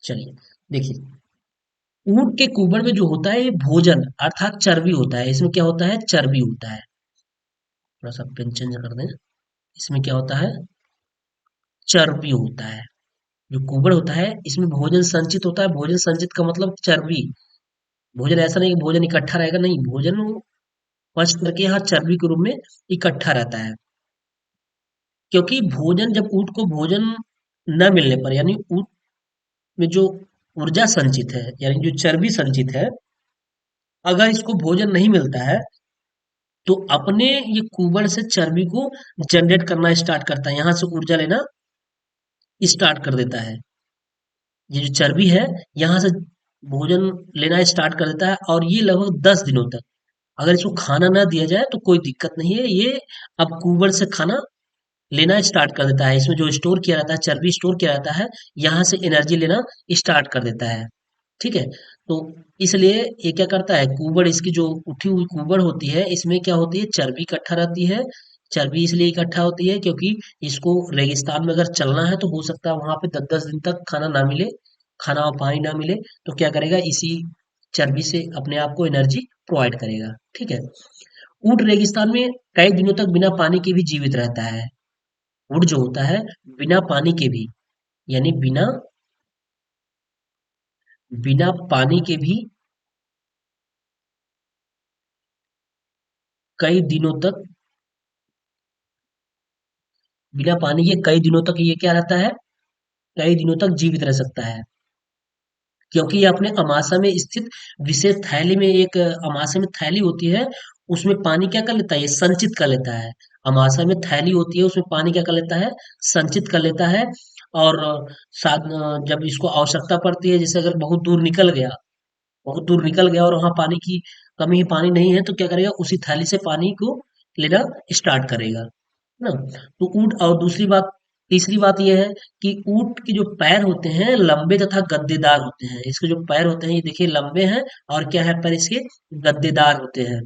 चलिए, देखिए, ऊंट के कुबड़ में जो होता है ये भोजन अर्थात चर्बी होता है। इसमें क्या होता है, चर्बी होता है। थोड़ा सा पेन चेंज कर दें। इसमें क्या होता है, चर्बी होता है। जो कुबड़ होता है इसमें भोजन संचित होता है। भोजन संचित का मतलब चर्बी। भोजन ऐसा नहीं कि भोजन इकट्ठा रहेगा, नहीं, भोजन वो पच करके यहाँ चर्बी के रूप में इकट्ठा रहता है। क्योंकि भोजन, जब ऊँट को भोजन न मिलने पर, यानी ऊँट में जो ऊर्जा संचित है, यानी जो चर्बी संचित है, अगर इसको भोजन नहीं मिलता है तो अपने ये कुबड़ से चर्बी को जनरेट करना स्टार्ट करता है, यहाँ से ऊर्जा लेना स्टार्ट कर देता है। ये जो चर्बी है यहाँ से भोजन लेना स्टार्ट कर देता है, और ये लगभग 10 दिनों तक, अगर इसको खाना ना दिया जाए तो कोई दिक्कत नहीं है, ये अब कुबड़ से खाना लेना स्टार्ट कर देता है। इसमें जो स्टोर किया रहता है, चर्बी स्टोर किया रहता है, यहाँ से एनर्जी लेना स्टार्ट कर देता है। ठीक है, तो इसलिए ये क्या करता है, कुबड़, इसकी जो उठी हुई कुबड़ होती है, इसमें क्या होती है, चर्बी इकट्ठा रहती है। चर्बी इसलिए इकट्ठा होती है क्योंकि इसको रेगिस्तान में अगर चलना है तो हो सकता है वहां पे 10-10 दिन तक खाना ना मिले, खाना और पानी ना मिले, तो क्या करेगा, इसी चर्बी से अपने आप को एनर्जी प्रोवाइड करेगा। ठीक है, ऊंट रेगिस्तान में कई दिनों तक बिना पानी के भी जीवित रहता है। ऊंट जो होता है, बिना पानी के भी, यानी बिना बिना पानी के भी कई दिनों तक, बिना पानी के कई दिनों तक ये क्या रहता है, कई दिनों तक जीवित रह सकता है। क्योंकि ये अपने अमाशय में स्थित विशेष थैली में, एक अमाशय में थैली होती है, उसमें पानी क्या कर लेता है, ये संचित कर लेता है। अमाशय में थैली होती है, उसमें पानी क्या कर लेता है, संचित कर लेता है। और जब इसको आवश्यकता पड़ती है, जैसे अगर बहुत दूर निकल गया, बहुत दूर निकल गया और वहां पानी की कमी है, पानी नहीं है, तो क्या करेगा, उसी थैली से पानी को लेना स्टार्ट करेगा ना। तो ऊंट, और दूसरी बात, तीसरी बात यह है कि ऊंट के जो पैर होते हैं लंबे तथा गद्देदार होते हैं। इसके जो पैर होते हैं ये देखिए लंबे हैं, और क्या है, पैर इसके गद्देदार होते हैं।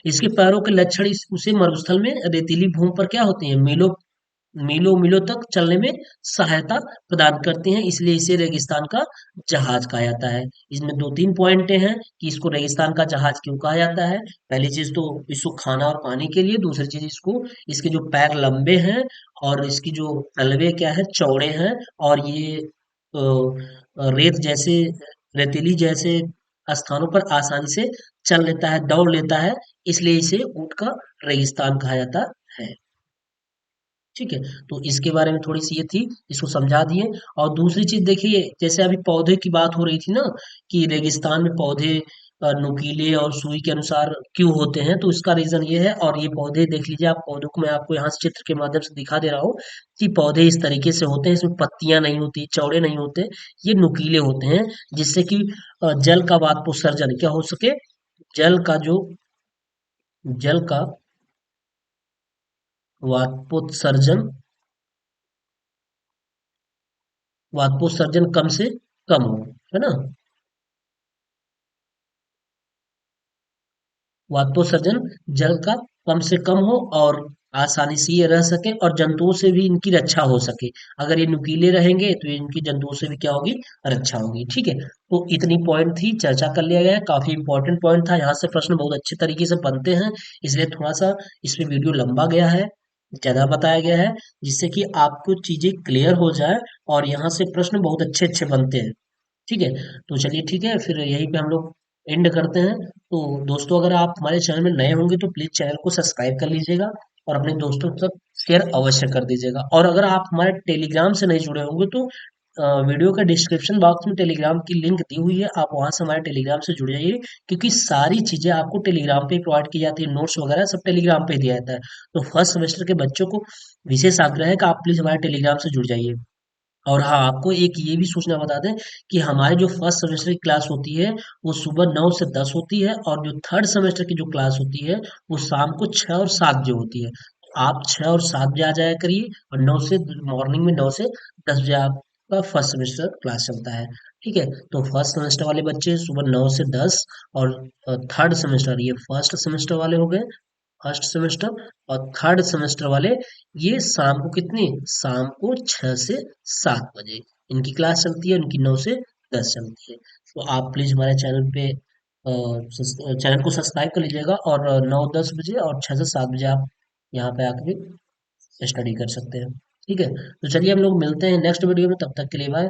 इसके पैरों के लक्षण उसे मरुस्थल में रेतीली भूमि पर क्या होते हैं, मीलों मीलों मीलों तक चलने में सहायता प्रदान करते हैं, इसलिए इसे रेगिस्तान का जहाज कहा जाता है। इसमें 2-3 पॉइंट हैं कि इसको रेगिस्तान का जहाज क्यों कहा जाता है। पहली चीज तो इसको खाना और पानी के लिए, दूसरी चीज इसको, इसके जो पैर लंबे हैं, और इसकी जो तलवे क्या है, चौड़े हैं, और ये रेत जैसे, रेतीली जैसे स्थानों पर आसानी से चल लेता है, दौड़ लेता है, इसलिए इसे ऊंट का रेगिस्तान कहा जाता है। ठीक है, तो इसके बारे में थोड़ी सी ये थी, इसको समझा दिए। और दूसरी चीज देखिए, जैसे अभी पौधे की बात हो रही थी ना, कि रेगिस्तान में पौधे नुकीले और सुई के अनुसार क्यों होते हैं, तो इसका रीजन ये है। और ये पौधे देख लीजिए, आप पौधों को मैं आपको यहाँ से चित्र के माध्यम से दिखा दे रहा हूँ कि पौधे इस तरीके से होते हैं, इसमें पत्तियां नहीं होती, चौड़े नहीं होते, ये नुकीले होते हैं, जिससे कि जल का वाष्पोत्सर्जन क्या हो सके, जल का जो, जल का वाष्पोत्सर्जन, वाष्पोत्सर्जन कम से कम हो, है ना, वाष्पोत्सर्जन जल का कम से कम हो, और आसानी से ये रह सके, और जंतुओं से भी इनकी रक्षा हो सके। अगर ये नुकीले रहेंगे तो इनकी जंतुओं से भी क्या होगी, रक्षा होगी। ठीक है, तो इतनी पॉइंट थी, चर्चा कर लिया गया है, काफी इंपॉर्टेंट पॉइंट था, यहाँ से प्रश्न बहुत अच्छे तरीके से बनते हैं, इसलिए थोड़ा सा इसमें वीडियो लंबा गया है, ज्यादा बताया गया है, जिससे कि आपको चीजें क्लियर हो जाए, और यहाँ से प्रश्न बहुत अच्छे अच्छे बनते हैं। ठीक है, तो चलिए, ठीक है, फिर यहीं पे हम लोग एंड करते हैं। तो दोस्तों, अगर आप हमारे चैनल में नए होंगे तो प्लीज चैनल को सब्सक्राइब कर लीजिएगा, और अपने दोस्तों तक शेयर अवश्य कर दीजिएगा। और अगर आप हमारे टेलीग्राम से नहीं जुड़े होंगे तो वीडियो के डिस्क्रिप्शन बॉक्स में टेलीग्राम की लिंक दी हुई है, आप वहां से हमारे टेलीग्राम से जुड़ जाइए, क्योंकि सारी चीजें आपको टेलीग्राम पे ही प्रोवाइड की जाती है, नोट्स वगैरह सब टेलीग्राम पे ही दिया जाता है। तो फर्स्ट सेमेस्टर के बच्चों को विशेष आग्रह है कि आप प्लीज हमारे टेलीग्राम से जुड़ जाइए। और हाँ, आपको एक ये भी सूचना बता दें कि हमारी जो फर्स्ट सेमेस्टर की क्लास होती है वो सुबह 9 से 10 होती है, और जो थर्ड सेमेस्टर की जो क्लास होती है वो शाम को 6 और 7 बजे होती है। तो आप 6 और 7 बजे आ जाया करिए, और मॉर्निंग में 9 से 10 बजे आपका फर्स्ट सेमेस्टर क्लास चलता है। ठीक है, तो फर्स्ट सेमेस्टर वाले बच्चे सुबह 9 से 10, और थर्ड सेमेस्टर, ये फर्स्ट सेमेस्टर वाले हो गए, फर्स्ट सेमेस्टर, और थर्ड सेमेस्टर वाले ये शाम को कितनी, शाम को 6 से 7 बजे इनकी क्लास चलती है, उनकी 9 से 10 चलती है। तो आप प्लीज हमारे चैनल पे चैनल को सब्सक्राइब कर लीजिएगा, और 9-10 बजे और 6 से 7 बजे आप यहाँ पे आके स्टडी कर सकते हैं। ठीक है, तो चलिए हम लोग मिलते हैं नेक्स्ट वीडियो में, तब तक के लिए बाय।